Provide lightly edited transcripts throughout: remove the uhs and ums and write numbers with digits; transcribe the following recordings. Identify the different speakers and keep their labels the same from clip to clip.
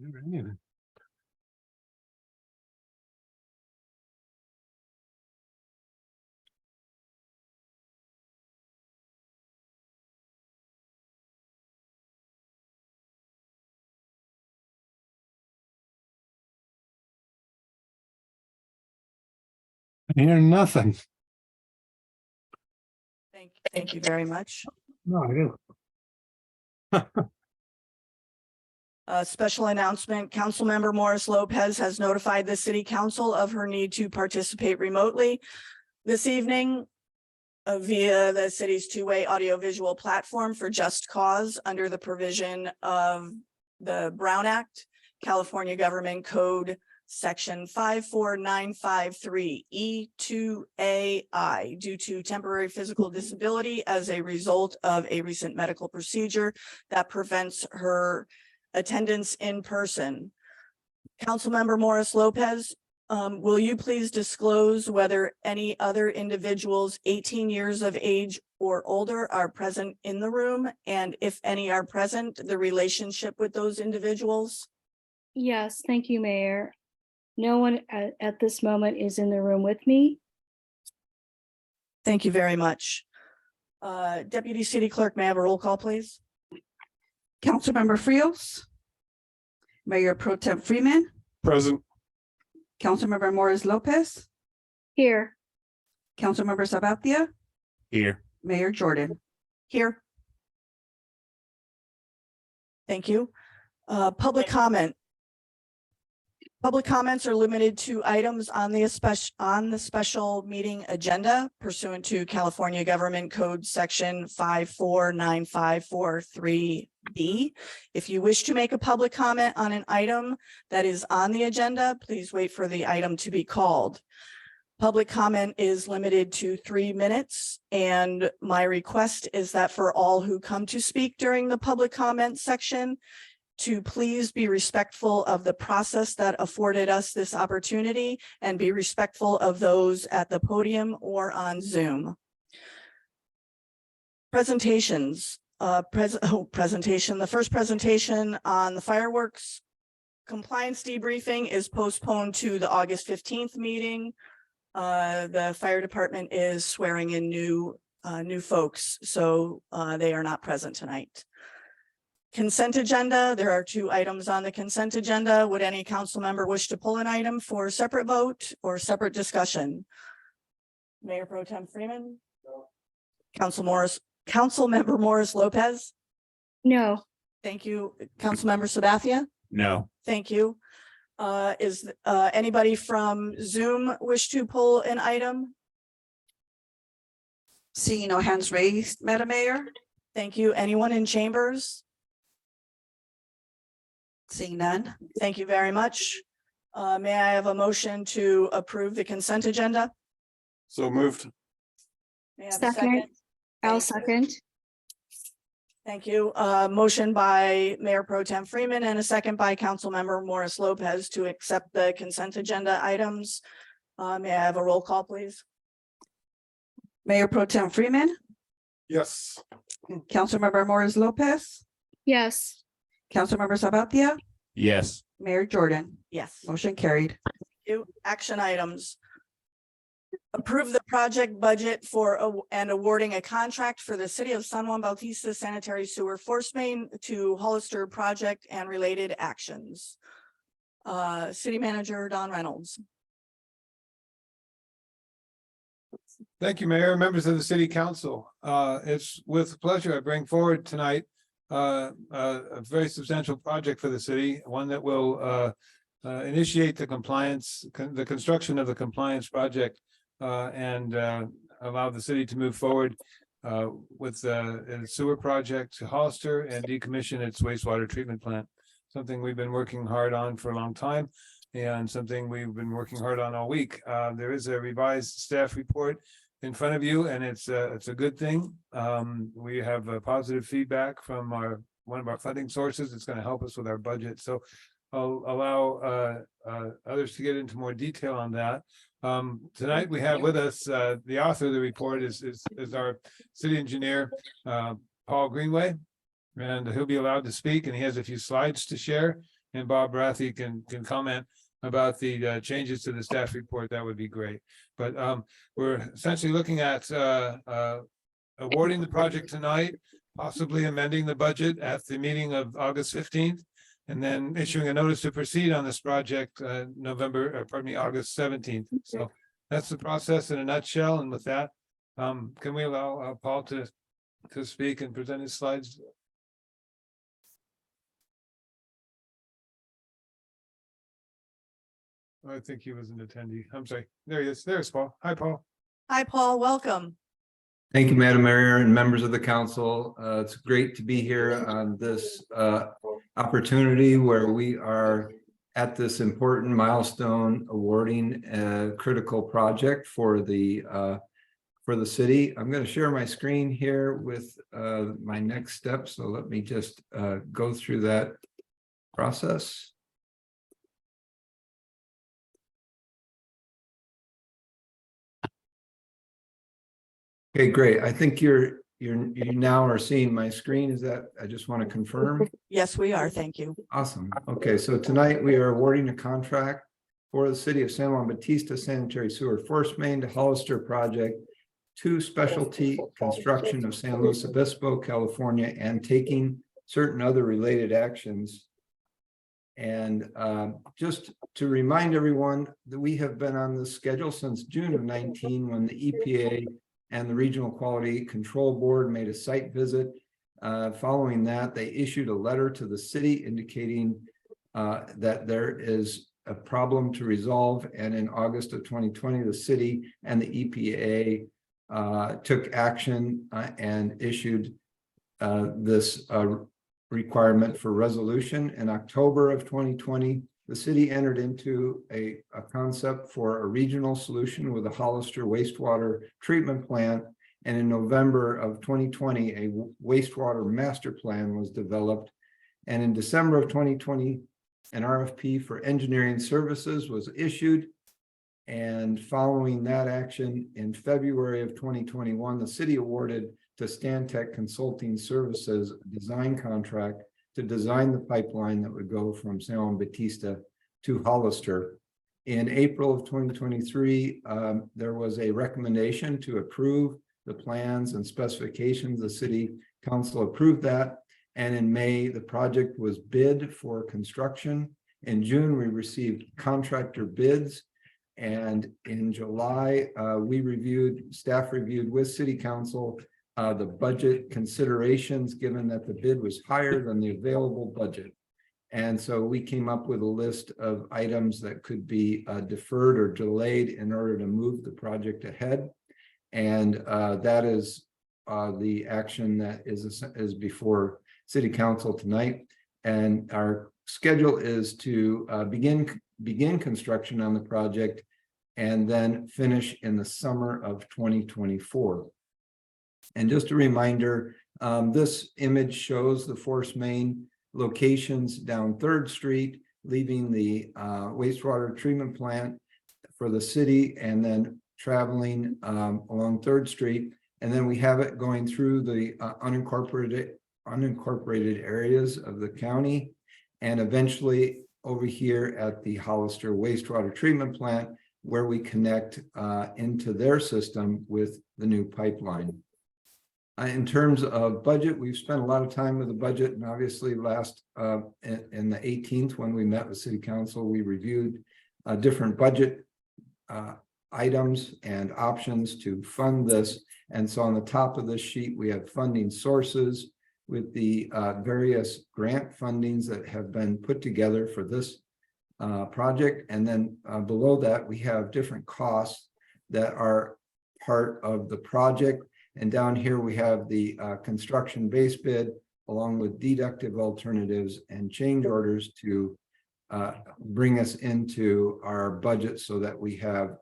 Speaker 1: Right. I hear nothing.
Speaker 2: Thank you very much.
Speaker 1: No, I do.
Speaker 2: Special announcement, Councilmember Morris Lopez has notified the City Council of her need to participate remotely this evening via the city's two-way audiovisual platform for Just Cause under the provision of the Brown Act, California Government Code, Section 54953 E2AI, due to temporary physical disability as a result of a recent medical procedure that prevents her attendance in person. Councilmember Morris Lopez, will you please disclose whether any other individuals 18 years of age or older are present in the room? And if any are present, the relationship with those individuals?
Speaker 3: Yes, thank you, Mayor. No one at this moment is in the room with me.
Speaker 2: Thank you very much. Deputy City Clerk, may I have a roll call, please?
Speaker 4: Councilmember Frios, Mayor Pro Tem Freeman,
Speaker 1: Present.
Speaker 4: Councilmember Morris Lopez,
Speaker 3: Here.
Speaker 4: Councilmember Sabathia,
Speaker 1: Here.
Speaker 4: Mayor Jordan.
Speaker 2: Here. Thank you. Public comment. Public comments are limited to items on the special meeting agenda pursuant to California Government Code Section 54954-3B. If you wish to make a public comment on an item that is on the agenda, please wait for the item to be called. Public comment is limited to 3 minutes, and my request is that for all who come to speak during the public comment section, to please be respectful of the process that afforded us this opportunity and be respectful of those at the podium or on Zoom. Presentations. The first presentation on the fireworks compliance debriefing is postponed to the August 15th meeting. The fire department is swearing in new folks, so they are not present tonight. Consent agenda. There are 2 items on the consent agenda. Would any council member wish to pull an item for separate vote or separate discussion? Mayor Pro Tem Freeman? No. Councilmember Morris Lopez?
Speaker 3: No.
Speaker 2: Thank you. Councilmember Sabathia?
Speaker 1: No.
Speaker 2: Thank you. Is anybody from Zoom wish to pull an item?
Speaker 4: Seeing no hands raised, Madam Mayor.
Speaker 2: Thank you. Anyone in chambers?
Speaker 4: Seeing none.
Speaker 2: Thank you very much. May I have a motion to approve the consent agenda?
Speaker 1: So moved.
Speaker 2: May I have a
Speaker 3: Second. I'll
Speaker 2: Thank you.
Speaker 3: second.
Speaker 2: Thank you. Motion by Mayor Pro Tem Freeman and a second by Councilmember Morris Lopez to accept the consent agenda items. May I have a roll call, please?
Speaker 4: Mayor Pro Tem Freeman,
Speaker 1: Yes.
Speaker 4: Councilmember Morris Lopez,
Speaker 3: Yes.
Speaker 4: Councilmember Sabathia,
Speaker 1: Yes.
Speaker 4: Mayor Jordan.
Speaker 2: Yes.
Speaker 4: Motion carried.
Speaker 2: Action items. Approve the project budget for and awarding a contract for the City of San Juan Bautista sanitary sewer force main to Hollister project and related actions. City Manager Don Reynolds.
Speaker 5: Thank you, Mayor, members of the City Council. It's with pleasure I bring forward tonight a very substantial project for the city, one that will initiate the construction of the compliance project and allow the city to move forward with a sewer project to Hollister and decommission its wastewater treatment plant. Something we've been working hard on for a long time and something we've been working hard on all week. There is a revised staff report in front of you, and it's a good thing. We have positive feedback from one of our funding sources. It's going to help us with our budget. So I'll allow others to get into more detail on that. Tonight we have with us the author of the report is our city engineer, Paul Greenway, and he'll be allowed to speak, and he has a few slides to share. and Bob Rathy can comment about the changes to the staff report, that would be great. But we're essentially looking at awarding the project tonight, possibly amending the budget at the meeting of August 15th, and then issuing a notice to proceed on this project August 17th. So that's the process in a nutshell. And with that, can we allow Paul to speak and present his slides? I think he was an attendee. I'm sorry. There he is. There's Paul. Hi, Paul.
Speaker 2: Hi, Paul, welcome.
Speaker 6: Thank you, Madam Mayor and members of the council. It's great to be here on this opportunity where we are at this important milestone awarding a critical project for the city. I'm going to share my screen here with my next step. So let me just go through that process. Okay, great. I think you now are seeing my screen. Is that, I just want to confirm.
Speaker 2: Yes, we are. Thank you.
Speaker 6: Awesome. Okay, so tonight we are awarding a contract for the city of San Juan Bautista sanitary sewer force main to Hollister project to specialty construction of San Luis Obispo, California, and taking certain other related actions. And just to remind everyone that we have been on this schedule since June of 19, when the EPA and the Regional Quality Control Board made a site visit. Following that, they issued a letter to the city indicating that there is a problem to resolve. And in August of 2020, the city and the EPA took action and issued this requirement for resolution. In October of 2020, the city entered into a concept for a regional solution with a Hollister wastewater treatment plant. And in November of 2020, a wastewater master plan was developed. And in December of 2020, an RFP for engineering services was issued. And following that action, in February of 2021, the city awarded to Stantec Consulting Services a design contract to design the pipeline that would go from San Juan Bautista to Hollister. In April of 2023, there was a recommendation to approve the plans and specifications. The city council approved that. And in May, the project was bid for construction. In June, we received contractor bids. And in July, staff reviewed with city council the budget considerations, given that the bid was higher than the available budget. And so we came up with a list of items that could be deferred or delayed in order to move the project ahead. And that is the action that is before city council tonight. And our schedule is to begin construction on the project and then finish in the summer of 2024. And just a reminder, this image shows the force main locations down 3rd Street, leaving the wastewater treatment plant for the city and then traveling along 3rd Street. And then we have it going through the unincorporated areas of the county and eventually over here at the Hollister wastewater treatment plant, where we connect into their system with the new pipeline. In terms of budget, we've spent a lot of time with the budget, and obviously last in the 18th, when we met with city council, we reviewed different budget items and options to fund this. And so on the top of this sheet, we have funding sources with the various grant fundings that have been put together for this project. And then below that, we have different costs that are part of the project. And down here, we have the construction base bid, along with deductive alternatives and change orders to bring us into our budget so that we have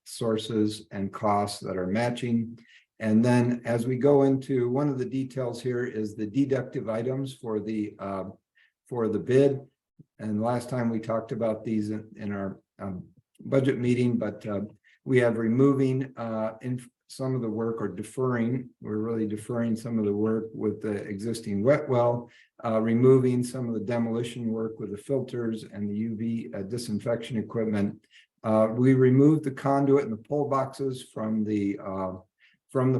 Speaker 6: sources and costs that are matching. And then as we go into one of the details here is the deductive items for the bid. And last time we talked about these in our budget meeting, but we have removing some of the work or deferring, we're really deferring some of the work with the existing wet well, removing some of the demolition work with the filters and the UV disinfection equipment. We removed the conduit and the pole boxes from the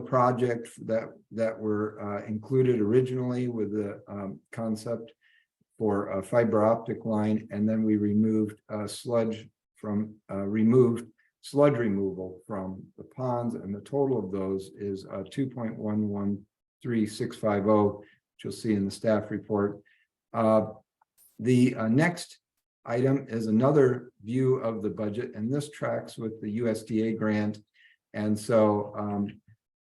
Speaker 6: project that were included originally with the concept for a fiber optic line, and then we removed sludge removal from the ponds, and the total of those is 2.113650, which you'll see in the staff report. The next item is another view of the budget, and this tracks with the USDA grant. And so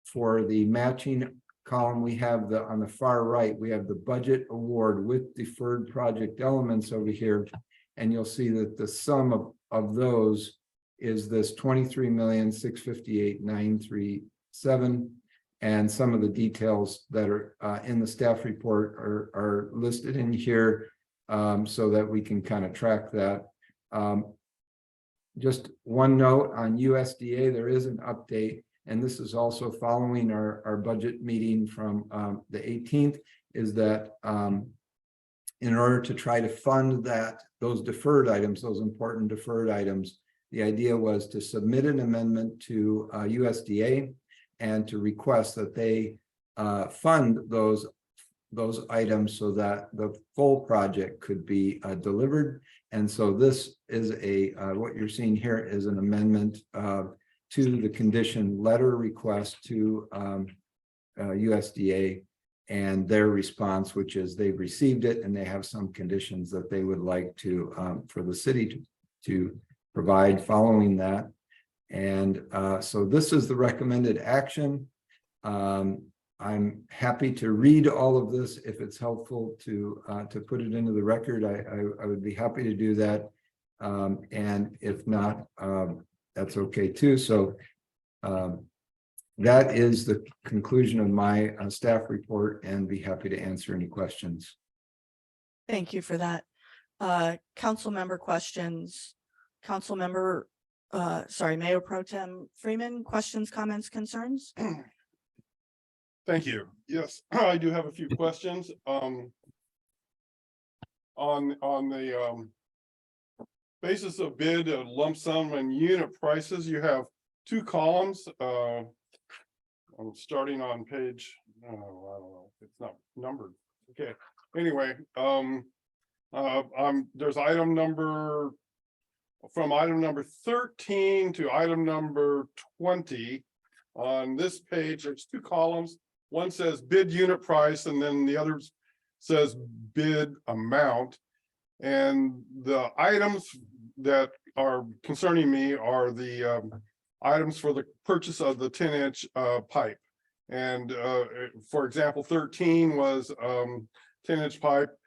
Speaker 6: for the matching column, we have on the far right, we have the budget award with deferred project elements over here. And you'll see that the sum of those is this 23,658,937. And some of the details that are in the staff report are listed in here, so that we can kind of track that. Just one note on USDA, there is an update, and this is also following our budget meeting from the 18th, is that in order to try to fund those deferred items, those important deferred items, the idea was to submit an amendment to USDA and to request that they fund those items so that the full project could be delivered. And so this is what you're seeing here is an amendment to the condition letter request to USDA and their response, which is they've received it and they have some conditions that they would like to for the city to provide following that. And so this is the recommended action. I'm happy to read all of this if it's helpful to put it into the record. I would be happy to do that. And if not, that's okay too. So that is the conclusion of my staff report, and be happy to answer any questions.
Speaker 2: Thank you for that. Council member questions. Council member, Mayor Pro Tem Freeman, questions, comments, concerns?
Speaker 1: Thank you. Yes, I do have a few questions. On the basis of bid, lump sum and unit prices, you have two columns. I'm starting on page, I don't know, it's not numbered. Okay, anyway, there's item number, from item number 13 to item number 20. On this page, there's two columns. One says bid unit price, and then the other says bid amount. And the items that are concerning me are the items for the purchase of the 10-inch pipe. And for example, 13 was 10-inch pipe,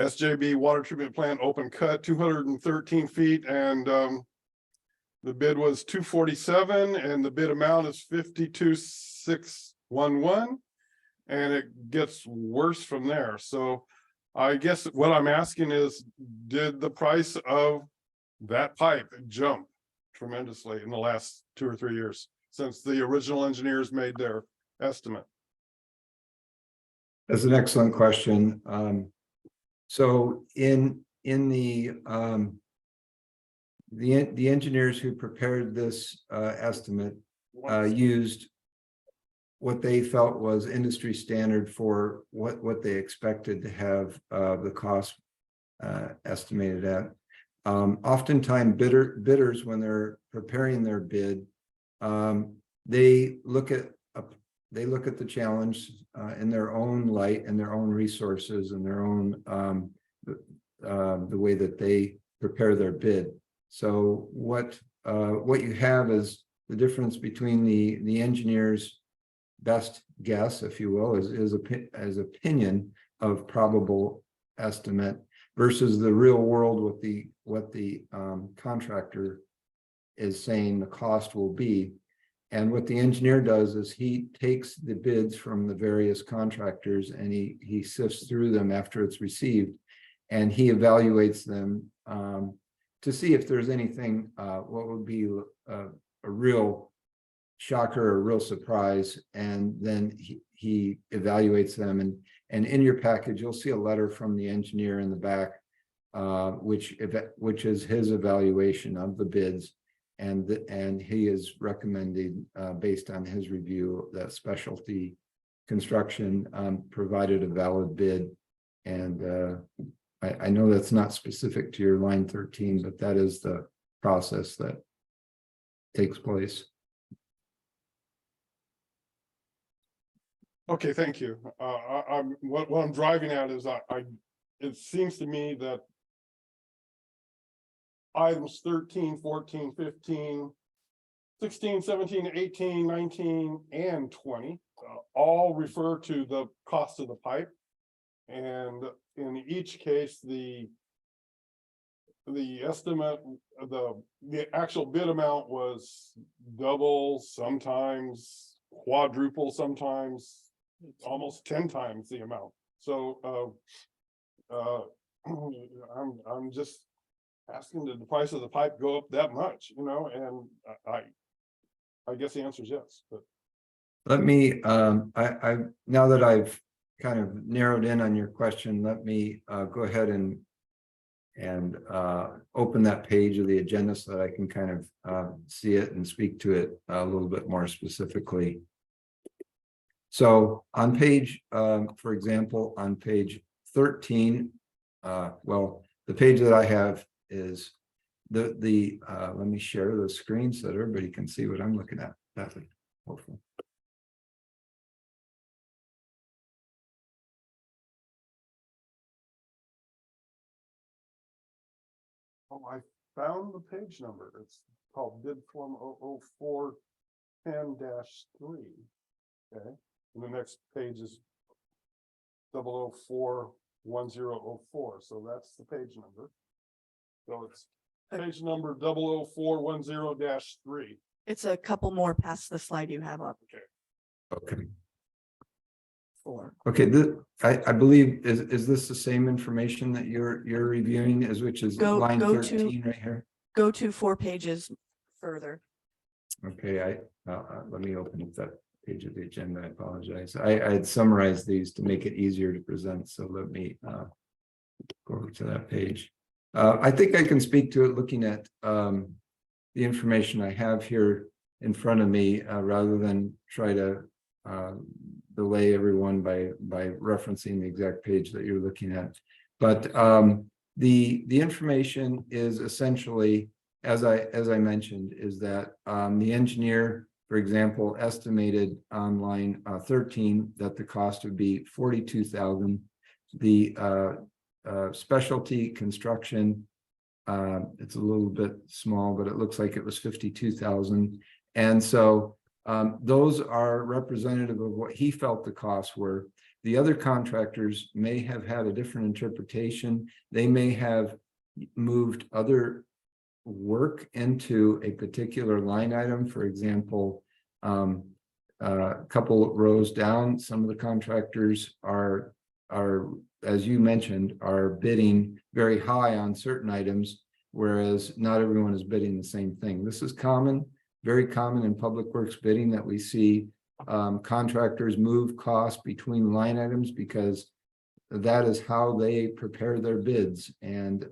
Speaker 1: SJB water treatment plant open cut, 213 feet, and the bid was 247, and the bid amount is 52,611, and it gets worse from there. So I guess what I'm asking is, did the price of that pipe jump tremendously in the last 2 or 3 years since the original engineers made their estimate?
Speaker 6: That's an excellent question. So in the engineers who prepared this estimate used what they felt was industry standard for what they expected to have the cost estimated at. Oftentimes bidders, when they're preparing their bid, they look at the challenge in their own light and their own resources and their own the way that they prepare their bid. So what you have is the difference between the engineer's best guess, if you will, as opinion of probable estimate versus the real world, what the contractor is saying the cost will be. And what the engineer does is he takes the bids from the various contractors and he sifts through them after it's received, and he evaluates them to see if there's anything what would be a real shocker or real surprise, and then he evaluates them, and in your package, you'll see a letter from the engineer in the back, which is his evaluation of the bids, and he is recommending, based on his review, that Specialty Construction provided a valid bid. And I know that's not specific to your line 13, but that is the process that takes place.
Speaker 1: Okay, thank you. What I'm driving at is it seems to me that items 13, 14, 15, 16, 17, 18, 19, and 20 all refer to the cost of the pipe. And in each case, the estimate, the actual bid amount was double, sometimes quadruple, sometimes almost 10 times the amount. So I'm just asking, did the price of the pipe go up that much, and I guess the answer is yes, but
Speaker 6: Let me, I now that I've kind of narrowed in on your question, let me go ahead and open that page of the agenda so that I can kind of see it and speak to it a little bit more specifically. So on page, for example, on page 13, well, the page that I have is let me share the screen so that everybody can see what I'm looking at. That's hopefully.
Speaker 1: oh, I found the page number. It's called bid form 00410-3. Okay, and the next page is 0041004. So that's the page number. So it's page number 00410-3.
Speaker 2: It's a couple more past the slide you have up
Speaker 6: Okay.
Speaker 2: for.
Speaker 6: Okay, I believe, is this the same information that you're reviewing, which is line
Speaker 2: Go to-
Speaker 6: 13 right here?
Speaker 2: Go to 4 pages further.
Speaker 6: Okay, let me open up that page of the agenda. I apologize. I had summarized these to make it easier to present, so let me go over to that page. I think I can speak to it looking at the information I have here in front of me, rather than try to delay everyone by referencing the exact page that you're looking at. But the information is essentially, as I mentioned, is that the engineer, for example, estimated on line 13 that the cost would be $42,000. The Specialty Construction, it's a little bit small, but it looks like it was $52,000. And so those are representative of what he felt the costs were. The other contractors may have had a different interpretation. They may have moved other work into a particular line item. For example, a couple rows down, some of the contractors are, as you mentioned, are bidding very high on certain items, whereas not everyone is bidding the same thing. This is common, very common in public works bidding, that we see contractors move costs between line items because that is how they prepare their bids. And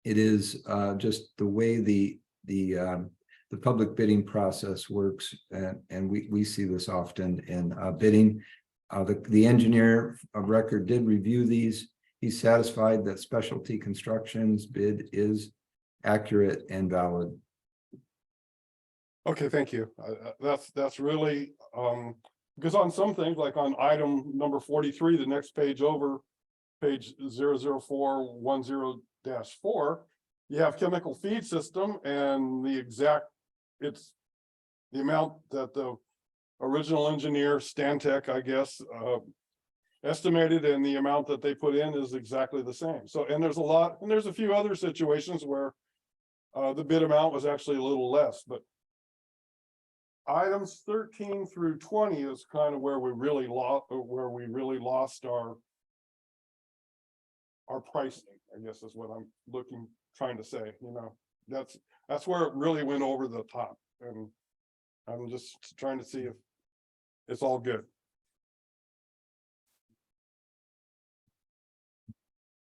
Speaker 6: it is just the way the public bidding process works, and we see this often in bidding. The engineer of record did review these. He's satisfied that Specialty Construction's bid is accurate and valid.
Speaker 1: Okay, thank you. That's really, because on some things, like on item number 43, the next page over, page 00410-4, you have chemical feed system, and it's the amount that the original engineer, Stantec, I guess, estimated, and the amount that they put in is exactly the same. So, and there's a few other situations where the bid amount was actually a little less, but items 13 through 20 is kind of where we really lost our pricing, I guess is what I'm trying to say, that's where it really went over the top. And I'm just trying to see if it's all good.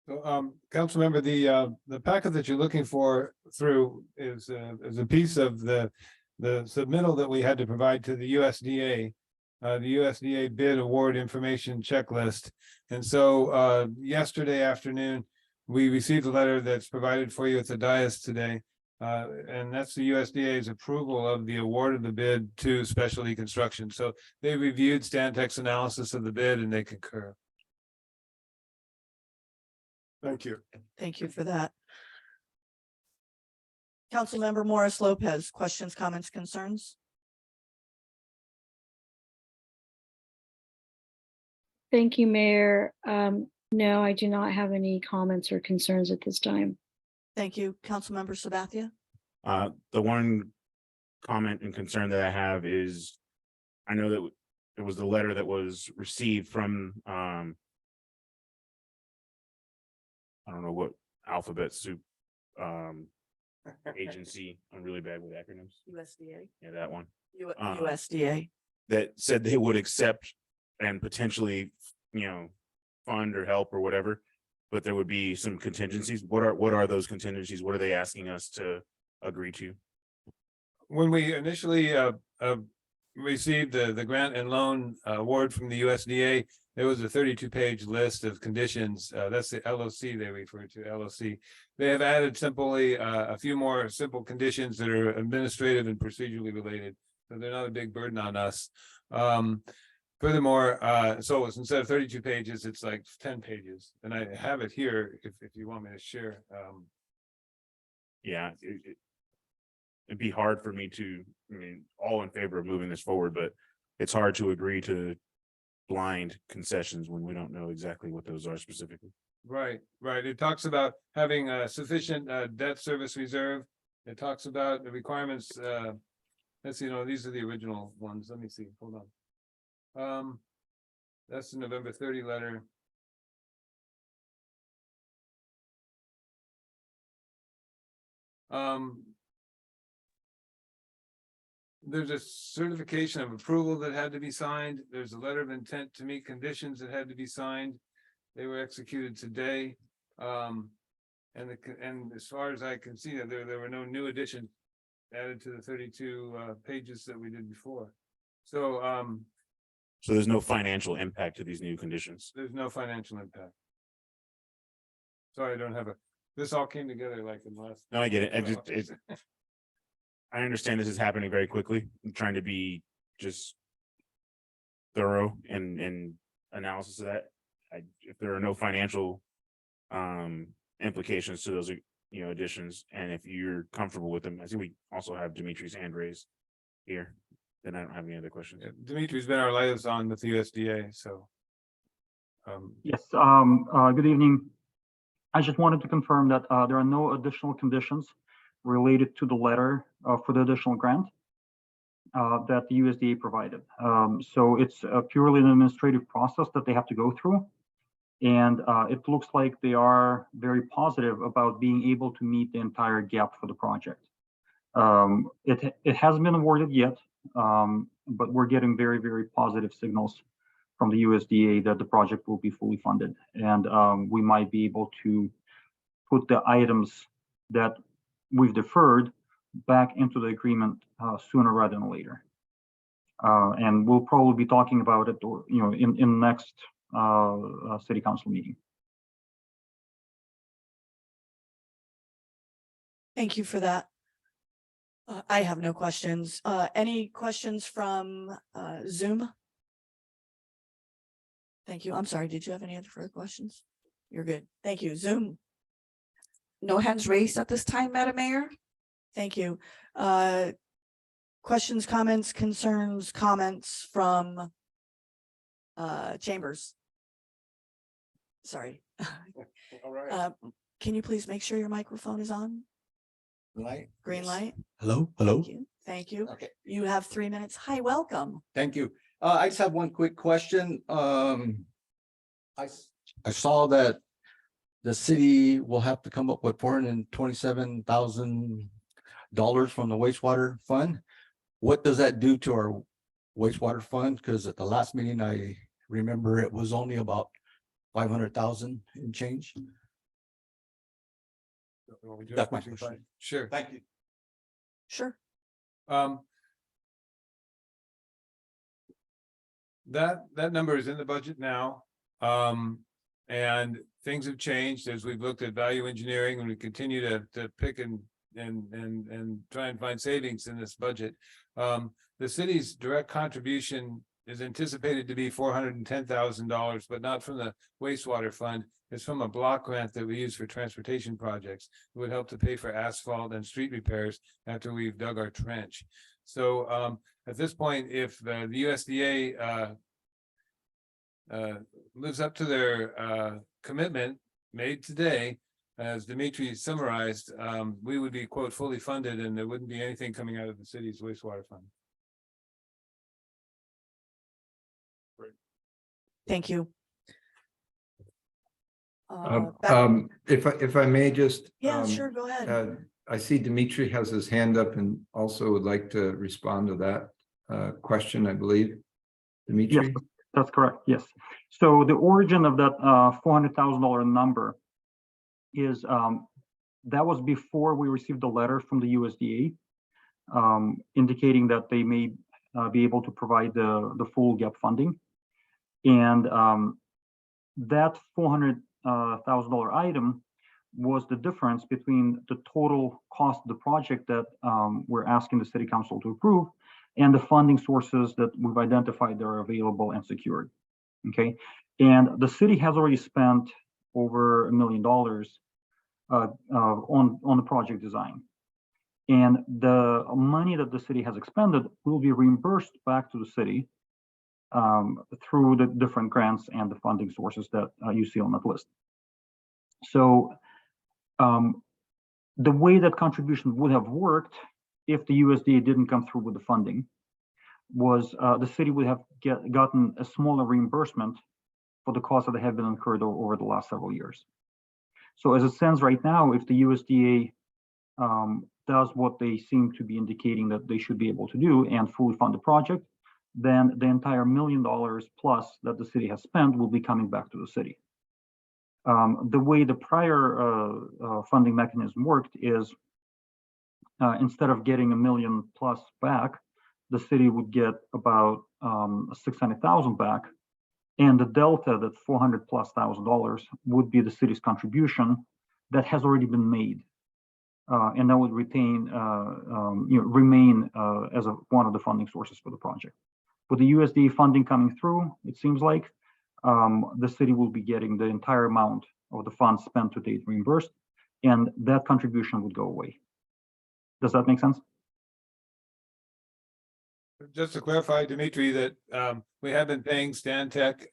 Speaker 5: So, council member, the packet that you're looking for through is a piece of the submittal that we had to provide to the USDA. The USDA bid award information checklist. And so, yesterday afternoon, we received a letter that's provided for you at the dais today. And that's the USDA's approval of the award of the bid to Specialty Construction. So they reviewed Stantec's analysis of the bid and they concur.
Speaker 1: Thank you.
Speaker 2: Thank you for that. Councilmember Morris Lopez, questions, comments, concerns?
Speaker 3: Thank you, Mayor. No, I do not have any comments or concerns at this time.
Speaker 2: Thank you, Councilmember Sabathia.
Speaker 7: The one comment and concern that I have is, I know that it was the letter that was received from, I don't know what alphabet soup, agency. I'm really bad with acronyms.
Speaker 2: USDA.
Speaker 7: Yeah, that one.
Speaker 2: USDA.
Speaker 7: That said they would accept and potentially, fund or help or whatever, but there would be some contingencies. What are those contingencies? What are they asking us to agree to?
Speaker 5: When we initially received the grant and loan award from the USDA, there was a 32-page list of conditions. That's the LOC they refer to, LOC. They have added simply a few more simple conditions that are administrative and procedurally related. So they're not a big burden on us. Furthermore, so instead of 32 pages, it's like 10 pages. And I have it here if you want me to share.
Speaker 7: Yeah, it'd be hard for me to, all in favor of moving this forward, but it's hard to agree to blind concessions when we don't know exactly what those are specifically.
Speaker 5: Right. It talks about having a sufficient debt service reserve. It talks about the requirements. Let's see, these are the original ones. Let me see. Hold on. That's the November 30 letter. There's a certification of approval that had to be signed. There's a letter of intent to meet conditions that had to be signed. They were executed today. And as far as I can see, there were no new additions added to the 32 pages that we did before. So
Speaker 7: there's no financial impact to these new conditions.
Speaker 5: there's no financial impact. Sorry, I don't have this all came together like in the last.
Speaker 7: No, I get it. I understand this is happening very quickly. I'm trying to be just thorough in analysis of that. If there are no financial implications to those, additions, and if you're comfortable with them, I see we also have Dimitri's hand raised here. Then I don't have any other questions.
Speaker 5: Dimitri's been our liaison with the USDA, so.
Speaker 8: Yes, good evening. I just wanted to confirm that there are no additional conditions related to the letter for the additional grant that the USDA provided. So it's purely an administrative process that they have to go through. And it looks like they are very positive about being able to meet the entire gap for the project. It hasn't been awarded yet, but we're getting very, very positive signals from the USDA that the project will be fully funded. And we might be able to put the items that we've deferred back into the agreement sooner rather than later. And we'll probably be talking about it, in the next city council meeting.
Speaker 2: Thank you for that. I have no questions. Any questions from Zoom? Thank you. I'm sorry. Did you have any other further questions? You're good. Thank you. Zoom.
Speaker 4: No hands raised at this time, Madam Mayor.
Speaker 2: Thank you. Questions, comments, concerns, comments from chambers? Sorry.
Speaker 1: All right.
Speaker 2: Can you please make sure your microphone is on?
Speaker 9: Light.
Speaker 2: Green light?
Speaker 9: Hello.
Speaker 2: Thank you. Thank you.
Speaker 9: Okay,
Speaker 2: You have 3 minutes. Hi, welcome.
Speaker 9: thank you. I just have one quick question. I saw that the city will have to come up with $427,000 from the wastewater fund. what does that do to our wastewater fund? Because at the last meeting, I remember it was only about 500,000 in change. That's my question.
Speaker 5: Sure.
Speaker 9: Thank you.
Speaker 2: Sure.
Speaker 5: That number is in the budget now. And things have changed as we've looked at value engineering and we continue to pick and try and find savings in this budget. The city's direct contribution is anticipated to be $410,000, but not from the wastewater fund. It's from a block grant that we use for transportation projects. It would help to pay for asphalt and street repairs after we've dug our trench. So at this point, if the USDA lives up to their commitment made today, as Dimitri summarized, we would be, quote, fully funded and there wouldn't be anything coming out of the city's wastewater fund.
Speaker 2: Thank you.
Speaker 6: If I may just.
Speaker 2: Yeah, sure, go ahead.
Speaker 6: I see Dimitri has his hand up and also would like to respond to that question, I believe. Dimitri?
Speaker 8: Yes, that's correct. Yes. So the origin of that $400,000 number is that was before we received the letter from the USDA indicating that they may be able to provide the full gap funding. And that $400,000 item was the difference between the total cost of the project that we're asking the city council to approve and the funding sources that we've identified that are available and secured. Okay, and the city has already spent over $1 million on the project design, and the money that the city has expended will be reimbursed back to the city through the different grants and the funding sources that you see on that list. So the way that contribution would have worked if the USDA didn't come through with the funding was the city would have gotten a smaller reimbursement for the costs that have been incurred over the last several years. So as it stands right now, if the USDA does what they seem to be indicating that they should be able to do and fully fund the project, then the entire $1 million plus that the city has spent will be coming back to the city. The way the prior funding mechanism worked is instead of getting $1 million plus back, the city would get about 600,000 back, and the delta, that $400,000+ would be the city's contribution that has already been made, and that would remain as one of the funding sources for the project. With the USDA funding coming through, it seems like the city will be getting the entire amount of the funds spent to date reimbursed, and that contribution would go away. Does that make sense?
Speaker 5: Just to clarify, Dimitri, that we have been paying Stantec.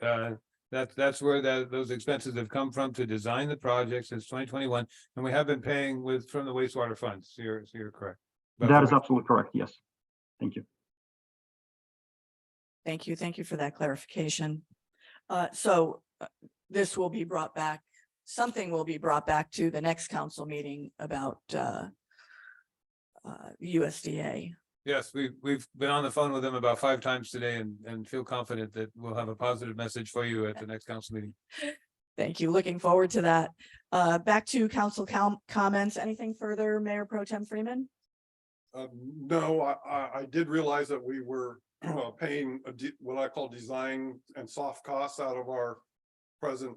Speaker 5: That's where those expenses have come from to design the project since 2021, and we have been paying from the wastewater funds. So you're correct.
Speaker 8: That is absolutely correct. Yes. Thank you.
Speaker 2: Thank you. Thank you for that clarification. So this will be brought back, something will be brought back to the next council meeting about USDA.
Speaker 5: Yes, we've been on the phone with them about 5 times today and feel confident that we'll have a positive message for you at the next council meeting.
Speaker 2: Thank you. Looking forward to that. Back to council comments. Anything further, Mayor Pro Tem Freeman?
Speaker 1: No, I did realize that we were paying what I call design and soft costs out of our present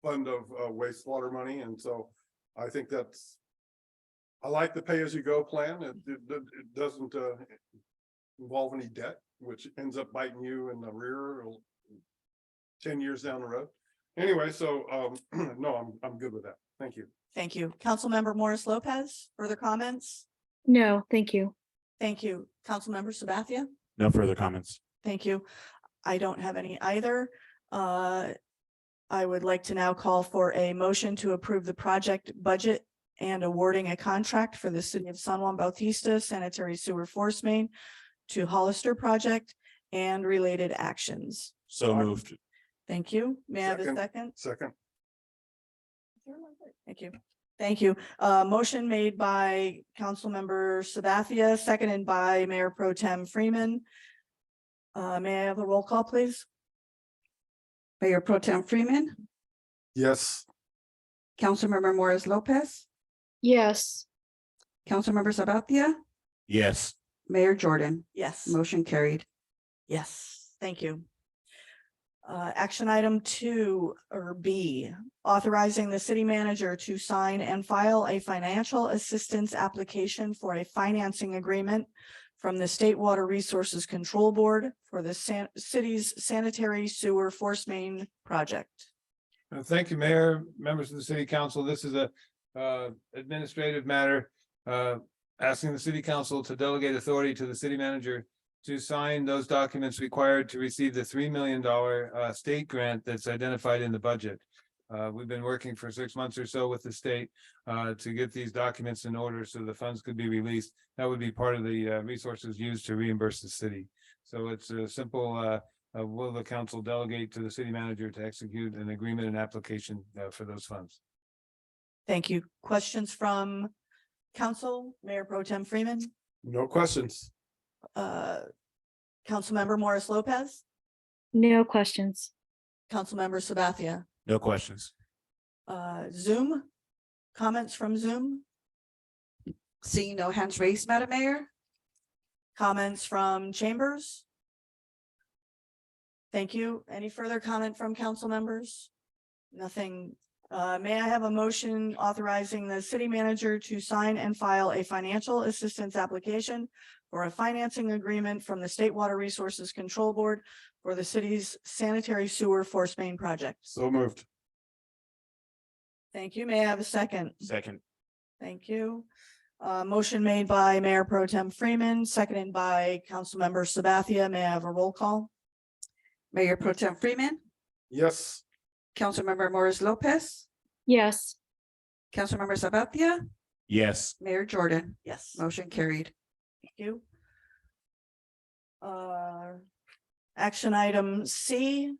Speaker 1: fund of wastewater money. And so I think I like the pay-as-you-go plan. It doesn't involve any debt, which ends up biting you in the rear 10 years down the road. Anyway, so no, I'm good with that. Thank you.
Speaker 2: Thank you. Councilmember Morris Lopez, further comments?
Speaker 3: No, thank you.
Speaker 2: Thank you. Councilmember Sabathia?
Speaker 7: No further comments.
Speaker 2: Thank you. I don't have any either. I would like to now call for a motion to approve the project budget and awarding a contract for the city of San Juan Bautista sanitary sewer force main to Hollister project and related actions.
Speaker 7: So moved.
Speaker 2: Thank you. May I have a second?
Speaker 1: Second.
Speaker 2: Thank you. Thank you. Motion made by Councilmember Sabathia, seconded by Mayor Pro Tem Freeman. May I have a roll call, please?
Speaker 4: Mayor Pro Tem Freeman,
Speaker 1: Yes.
Speaker 4: Councilmember Morris Lopez,
Speaker 3: Yes.
Speaker 4: Councilmember Sabathia,
Speaker 7: Yes.
Speaker 4: Mayor Jordan,
Speaker 2: Yes.
Speaker 4: motion carried.
Speaker 2: Yes, thank you. Action item 2 or B, authorizing the city manager to sign and file a financial assistance application for a financing agreement from the State Water Resources Control Board for the city's sanitary sewer force main project.
Speaker 5: Thank you, Mayor, members of the City Council. This is a administrative matter. Asking the City Council to delegate authority to the city manager to sign those documents required to receive the $3 million state grant that's identified in the budget. We've been working for 6 months or so with the state to get these documents in order so the funds could be released. That would be part of the resources used to reimburse the city. So it's a simple, will the council delegate to the city manager to execute an agreement and application for those funds?
Speaker 2: Thank you. Questions from council, Mayor Pro Tem Freeman,
Speaker 1: No questions.
Speaker 2: Councilmember Morris Lopez,
Speaker 3: No questions.
Speaker 2: Councilmember Sabathia,
Speaker 7: No questions.
Speaker 2: Zoom, comments from Zoom,
Speaker 4: Seeing no hands raised, Madam Mayor,
Speaker 2: comments from chambers. Thank you. Any further comment from council members? Nothing. May I have a motion authorizing the city manager to sign and file a financial assistance application for a financing agreement from the State Water Resources Control Board for the city's sanitary sewer force main project?
Speaker 1: So moved.
Speaker 2: Thank you. May I have a second?
Speaker 7: Second.
Speaker 2: Thank you. Motion made by Mayor Pro Tem Freeman, seconded by Councilmember Sabathia. May I have a roll call?
Speaker 4: Mayor Pro Tem Freeman,
Speaker 1: Yes.
Speaker 4: Councilmember Morris Lopez,
Speaker 3: Yes.
Speaker 4: Councilmember Sabathia,
Speaker 7: Yes.
Speaker 4: Mayor Jordan,
Speaker 2: Yes.
Speaker 4: motion carried.
Speaker 2: Thank you. Action item C,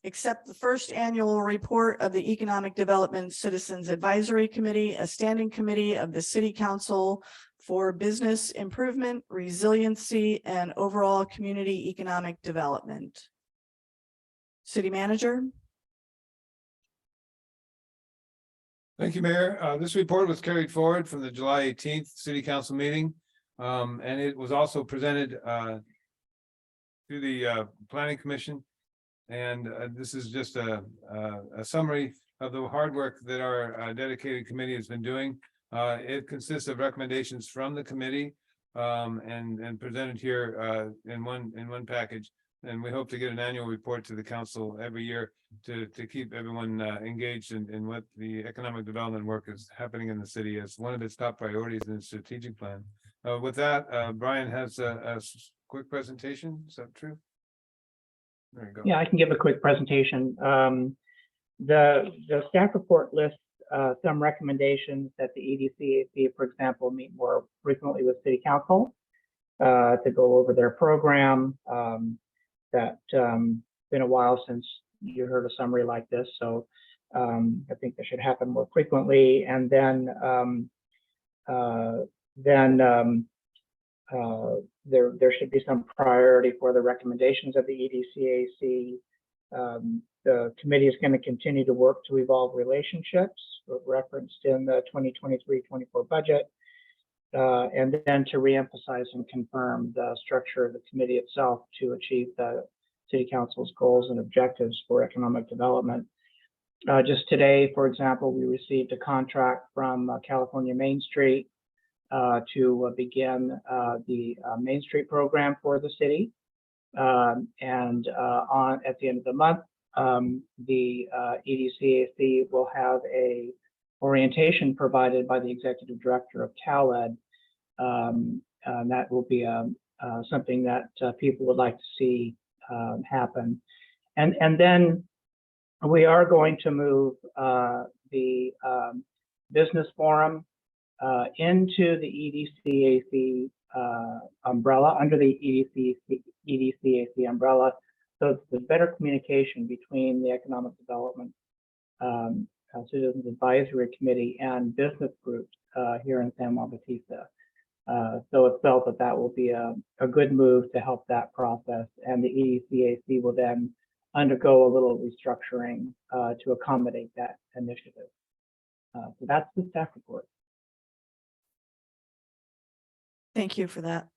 Speaker 2: accept the first annual report of the Economic Development Citizens Advisory Committee, a standing committee of the City Council for business improvement, resiliency, and overall community economic development. City Manager.
Speaker 5: Thank you, Mayor. This report was carried forward from the July 18th City Council meeting. And it was also presented to the Planning Commission. And this is just a summary of the hard work that our dedicated committee has been doing. It consists of recommendations from the committee and presented here in one package. And we hope to get an annual report to the council every year to keep everyone engaged in what the economic development work is happening in the city as one of its top priorities in its strategic plan. With that, Brian has a quick presentation. Is that true? There you go.
Speaker 10: Yeah, I can give a quick presentation. The staff report lists some recommendations that the EDCAC, for example, meet more frequently with City Council to go over their program. That been a while since you heard a summary like this, so I think that should happen more frequently. And then there should be some priority for the recommendations of the EDCAC. The committee is going to continue to work to evolve relationships referenced in the 2023-24 budget, and then to reemphasize and confirm the structure of the committee itself to achieve the City Council's goals and objectives for economic development. Just today, for example, we received a contract from California Main Street to begin the Main Street program for the city. And at the end of the month, the EDCAC will have a orientation provided by the executive director of CalEd. And that will be something that people would like to see happen. And then we are going to move the business forum into the EDCAC umbrella, under the EDCAC umbrella, so there's better communication between the economic development Citizens Advisory Committee and business groups here in San Juan Bautista. So it's felt that that will be a good move to help that process, and the EDCAC will then undergo a little restructuring to accommodate that initiative. So that's the staff report.
Speaker 2: Thank you for that.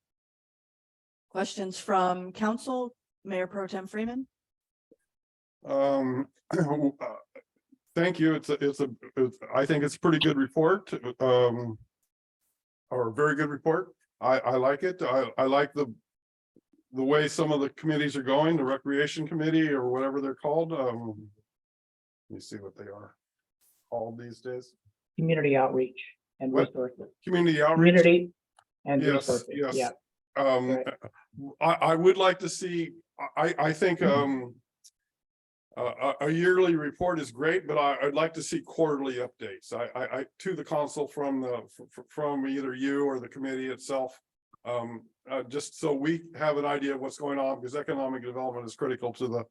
Speaker 2: Questions from council? Mayor Pro Tem Freeman?
Speaker 1: Thank you. I think it's a pretty good report. Or a very good report. I like it. I like the way some of the committees are going, the recreation committee or whatever they're called. Let me see what they are called these days.
Speaker 10: Community outreach and
Speaker 1: What?
Speaker 10: resources.
Speaker 1: Community outreach.
Speaker 10: Community and
Speaker 1: Yes,
Speaker 10: resources.
Speaker 1: yes.
Speaker 10: Yeah. Right.
Speaker 1: I would like to see, I think a yearly report is great, but I'd like to see quarterly updates. I to the council from either you or the committee itself. Just so we have an idea of what's going on, because economic development is critical to the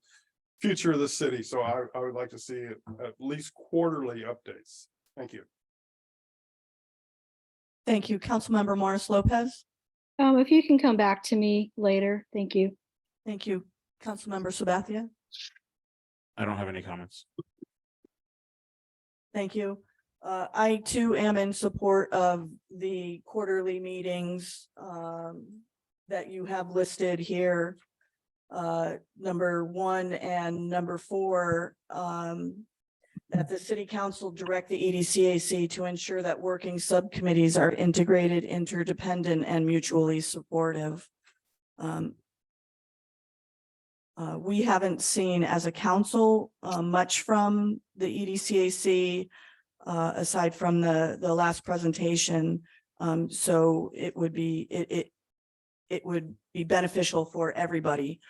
Speaker 1: future of the city. So I would like to see at least quarterly updates. Thank you.
Speaker 2: Thank you. Councilmember Morris Lopez?
Speaker 3: If you can come back to me later, thank you.
Speaker 2: Thank you. Councilmember Sabathia?
Speaker 7: I don't have any comments.
Speaker 2: Thank you. I too am in support of the quarterly meetings that you have listed here. Number 1 and number 4, that the city council direct the EDCAC to ensure that working subcommittees are integrated, interdependent, and mutually supportive. We haven't seen as a council much from the EDCAC aside from the last presentation. So it would be it would be beneficial for everybody,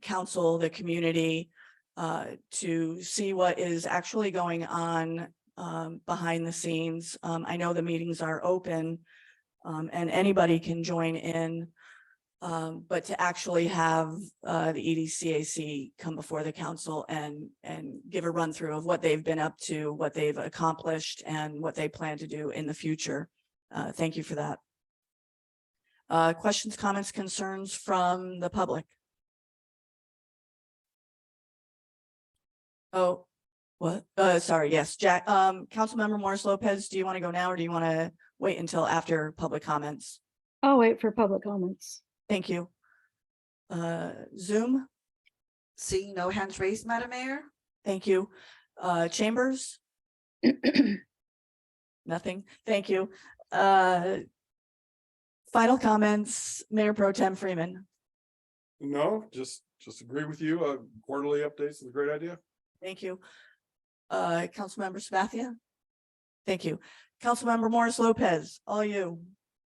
Speaker 2: council, the community, to see what is actually going on behind the scenes. I know the meetings are open and anybody can join in. But to actually have the EDCAC come before the council and give a run through of what they've been up to, what they've accomplished, and what they plan to do in the future. Thank you for that. Questions, comments, concerns from the public? Oh, what? Sorry, yes, Jack. Councilmember Morris Lopez, do you want to go now or do you want to wait until after public comments?
Speaker 3: I'll wait for public comments.
Speaker 2: Thank you. Zoom,
Speaker 4: Seeing no hands raised, Madam Mayor?
Speaker 2: thank you. Chambers? Nothing, thank you. Final comments, Mayor Pro Tem Freeman.
Speaker 1: No, just agree with you. Quarterly updates is a great idea.
Speaker 2: Thank you. Councilmember Sabathia? Thank you. Councilmember Morris Lopez, all you.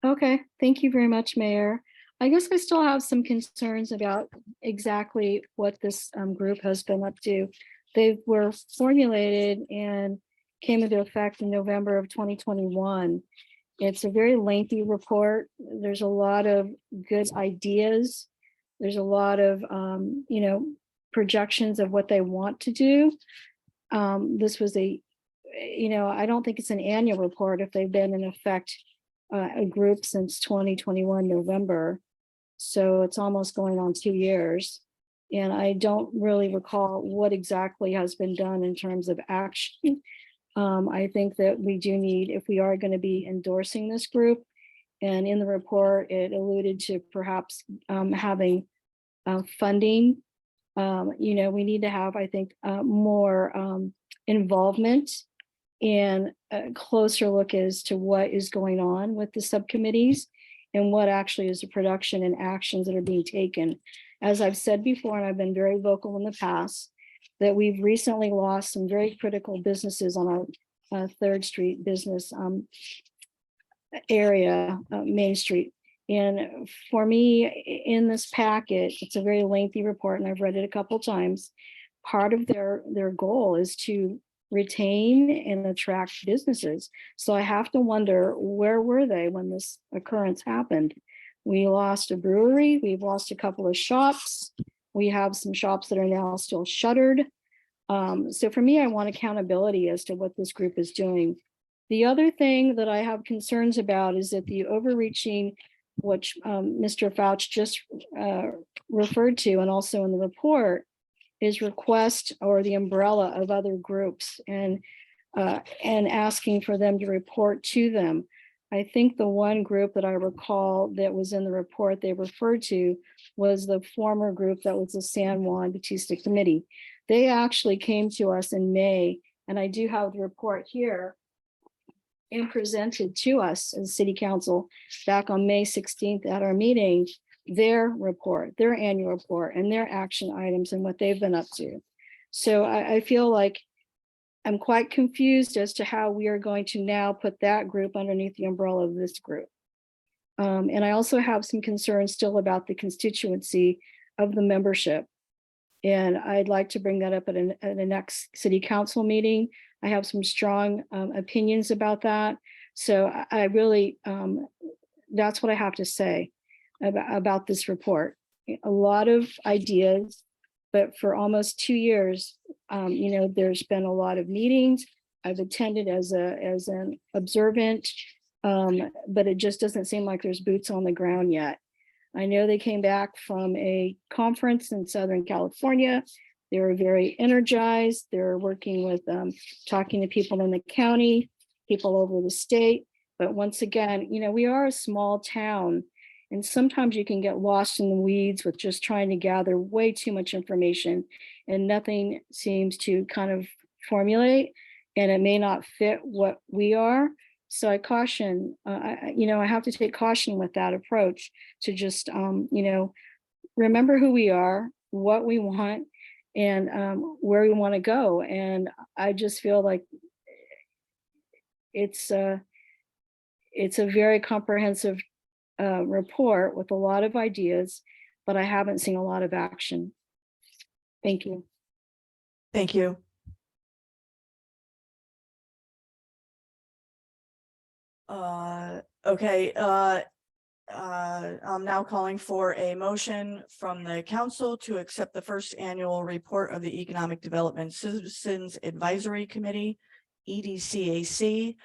Speaker 3: Okay, thank you very much, Mayor. I guess I still have some concerns about exactly what this group has been up to. They were formulated and came into effect in November of 2021. It's a very lengthy report. There's a lot of good ideas. There's a lot of, projections of what they want to do. This was I don't think it's an annual report if they've been in effect a group since 2021 November. So it's almost going on 2 years. And I don't really recall what exactly has been done in terms of action. I think that we do need, if we are going to be endorsing this group, and in the report, it alluded to perhaps having funding. We need to have, I think, more involvement and a closer look as to what is going on with the subcommittees and what actually is the production and actions that are being taken. As I've said before, and I've been very vocal in the past, that we've recently lost some very critical businesses on our 3rd Street business area, Main Street. And for me, in this packet, it's a very lengthy report, and I've read it a couple times. Part of their goal is to retain and attract businesses. So I have to wonder, where were they when this occurrence happened? We lost a brewery, we've lost a couple of shops. We have some shops that are now still shuttered. So for me, I want accountability as to what this group is doing. The other thing that I have concerns about is that the overreaching, which Mr. Fauch just referred to, and also in the report, is request or the umbrella of other groups and asking for them to report to them. I think the one group that I recall that was in the report they referred to was the former group that was the San Juan Bautista Committee. They actually came to us in May, and I do have the report here and presented to us as City Council back on May 16th at our meeting, their report, their annual report, and their action items and what they've been up to. So I feel like I'm quite confused as to how we are going to now put that group underneath the umbrella of this group. And I also have some concerns still about the constituency of the membership. And I'd like to bring that up at the next City Council meeting. I have some strong opinions about that. So I really, that's what I have to say about this report. A lot of ideas, but for almost 2 years, there's been a lot of meetings. I've attended as an observant, but it just doesn't seem like there's boots on the ground yet. I know they came back from a conference in Southern California. They were very energized. They're working with, talking to people in the county, people over the state. But once again, we are a small town, and sometimes you can get lost in the weeds with just trying to gather way too much information, and nothing seems to kind of formulate, and it may not fit what we are. So I caution, I have to take caution with that approach to just, remember who we are, what we want, and where we want to go. And I just feel like it's a very comprehensive report with a lot of ideas, but I haven't seen a lot of action. Thank you.
Speaker 2: Thank you. Okay, I'm now calling for a motion from the council to accept the first annual report of the Economic Development Citizens Advisory Committee, EDCAC,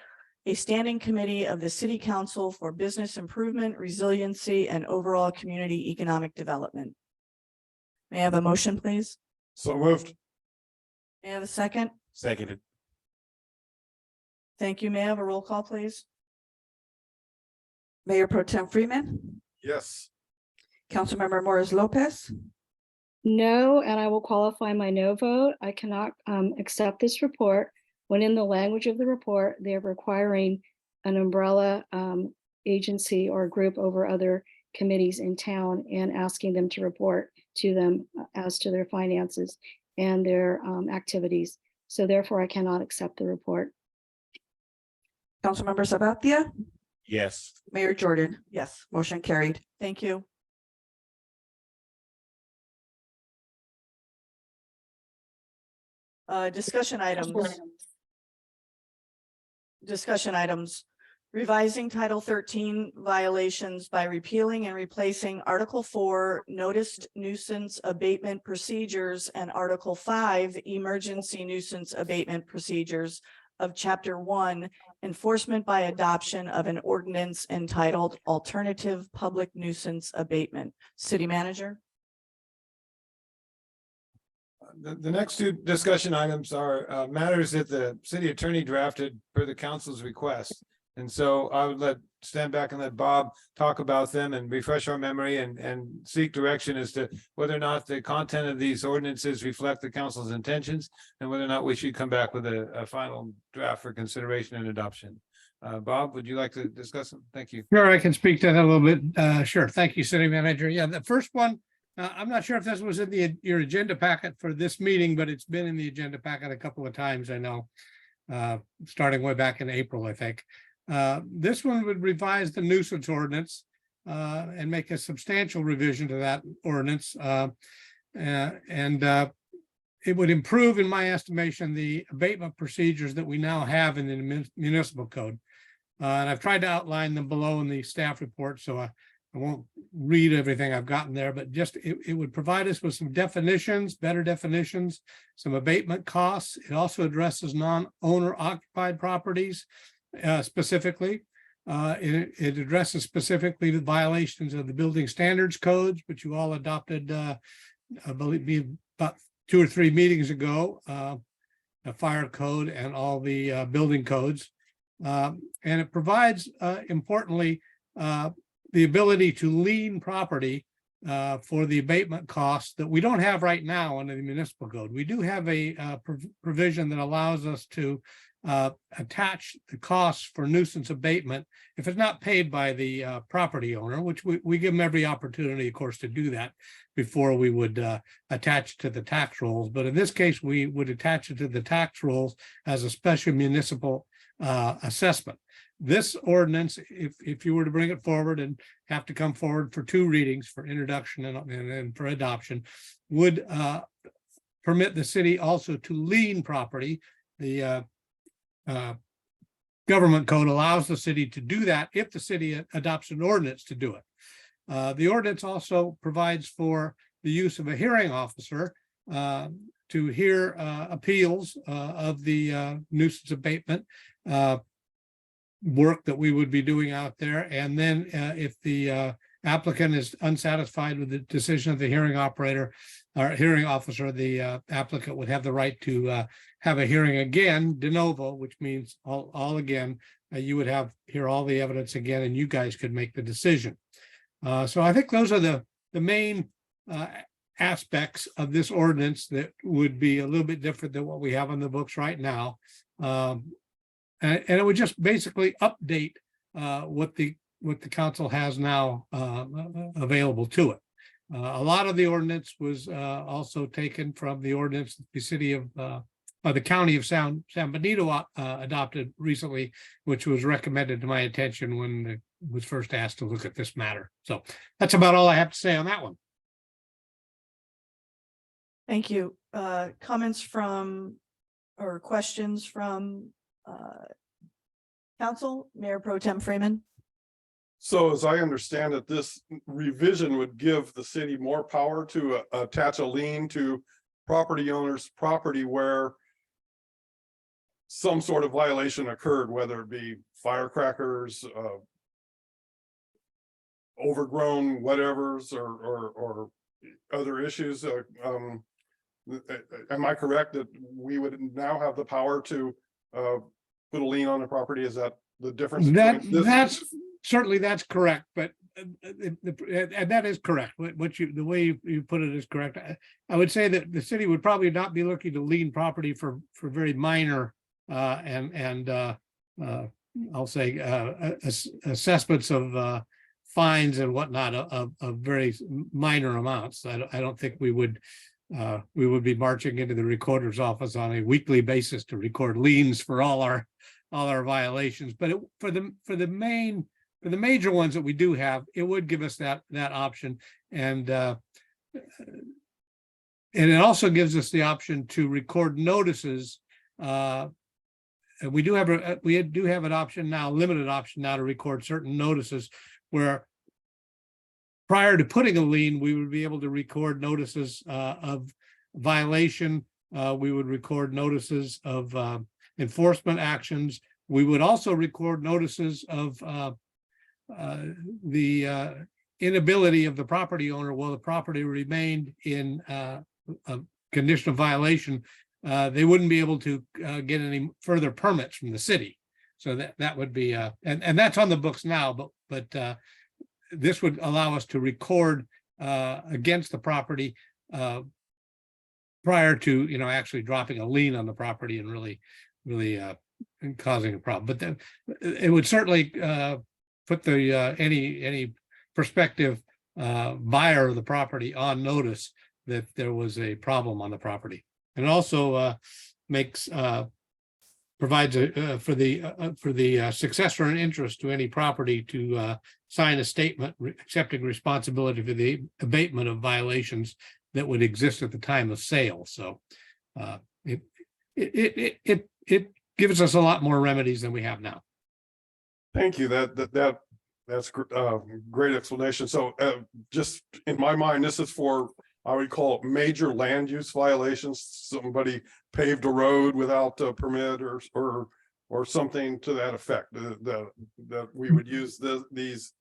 Speaker 2: a standing committee of the City Council for business improvement, resiliency, and overall community economic development. May I have a motion, please?
Speaker 1: So moved.
Speaker 2: May I have a second?
Speaker 7: Seconded.
Speaker 2: Thank you. May I have a roll call, please?
Speaker 4: Mayor Pro Tem Freeman,
Speaker 1: Yes.
Speaker 4: Councilmember Morris Lopez,
Speaker 3: No, and I will qualify my no vote. I cannot accept this report when in the language of the report, they're requiring an umbrella agency or group over other committees in town and asking them to report to them as to their finances and their activities. So therefore, I cannot accept the report.
Speaker 4: Councilmember Sabathia,
Speaker 7: Yes.
Speaker 4: Mayor Jordan,
Speaker 2: Yes,
Speaker 4: motion carried.
Speaker 2: thank you. Discussion items. Discussion items. Revising Title 13 violations by repealing and replacing Article 4 noticed nuisance abatement procedures and Article 5 emergency nuisance abatement procedures of Chapter 1 enforcement by adoption of an ordinance entitled Alternative Public Nuisance Abatement. City Manager.
Speaker 5: The next two discussion items are matters that the city attorney drafted per the council's request. And so I would stand back and let Bob talk about them and refresh our memory and seek direction as to whether or not the content of these ordinances reflect the council's intentions and whether or not we should come back with a final draft for consideration and adoption. Bob, would you like to discuss them? Thank you.
Speaker 11: Sure, I can speak to that a little bit. Sure. Thank you, City Manager. Yeah, the first one, I'm not sure if this was in your agenda packet for this meeting, but it's been in the agenda packet a couple of times, I know, starting way back in April, I think. This one would revise the nuisance ordinance and make a substantial revision to that ordinance. It would improve, in my estimation, the abatement procedures that we now have in the municipal code. And I've tried to outline them below in the staff report, so won't read everything I've gotten there, but just it would provide us with some definitions, better definitions, some abatement costs. It also addresses non-owner occupied properties specifically. It addresses specifically the violations of the building standards codes, which you all adopted, I believe, about 2 or 3 meetings ago, a fire code and all the building codes. And it provides, importantly, the ability to lien property for the abatement costs that we don't have right now under the municipal code. We do have a provision that allows us to attach the costs for nuisance abatement if it's not paid by the property owner, which we give them every opportunity, of course, to do that before we would attach it to the tax rolls. But in this case, we would attach it to the tax rolls as a special municipal assessment. This ordinance, if you were to bring it forward and have to come forward for 2 readings for introduction and for adoption, would permit the city also to lien property. The government code allows the city to do that if the city adopts an ordinance to do it. The ordinance also provides for the use of a hearing officer to hear appeals of the nuisance abatement work that we would be doing out there. And then if the applicant is unsatisfied with the decision of the hearing operator or hearing officer, the applicant would have the right to have a hearing again, de novo, which means all again, you would hear all the evidence again, and you guys could make the decision. So I think those are the main aspects of this ordinance that would be a little bit different than what we have on the books right now. And it would just basically update what the council has now available to it. A lot of the ordinance was also taken from the ordinance that the city of the county of San Benito adopted recently, which was recommended to my attention when I was first asked to look at this matter. So that's about all I have to say on that one.
Speaker 2: Thank you. Comments from or questions from council, Mayor Pro Tem Freeman?
Speaker 1: So as I understand it, this revision would give the city more power to attach a lien to property owners' property where some sort of violation occurred, whether it be firecrackers, overgrown whatevers, or other issues. Am I correct that we would now have the power to put a lien on the property? Is that the difference?
Speaker 11: That's certainly that's correct, but and that is correct. The way you put it is correct. I would say that the city would probably not be looking to lien property for very minor I'll say assessments of fines and whatnot of very minor amounts. I don't think we would be marching into the recorder's office on a weekly basis to record liens for all our violations. But for the major ones that we do have, it would give us that option, and it also gives us the option to record notices. And we do have an option now, limited option now, to record certain notices where prior to putting a lien, we would be able to record notices of violation. We would record notices of enforcement actions. We would also record notices of the inability of the property owner while the property remained in a condition of violation. They wouldn't be able to get any further permits from the city. So that would be and that's on the books now, but this would allow us to record against the property prior to actually dropping a lien on the property and really causing a problem. But then it would certainly put the any prospective buyer of the property on notice that there was a problem on the property. And also provides for the successor in interest to any property to sign a statement accepting responsibility for the abatement of violations that would exist at the time of sale. So it gives us a lot more remedies than we have now.
Speaker 1: Thank you. That That's great explanation. So just in my mind, this is for, I would call it major land use violations. Somebody paved a road without a permit or something to that effect, that we would use these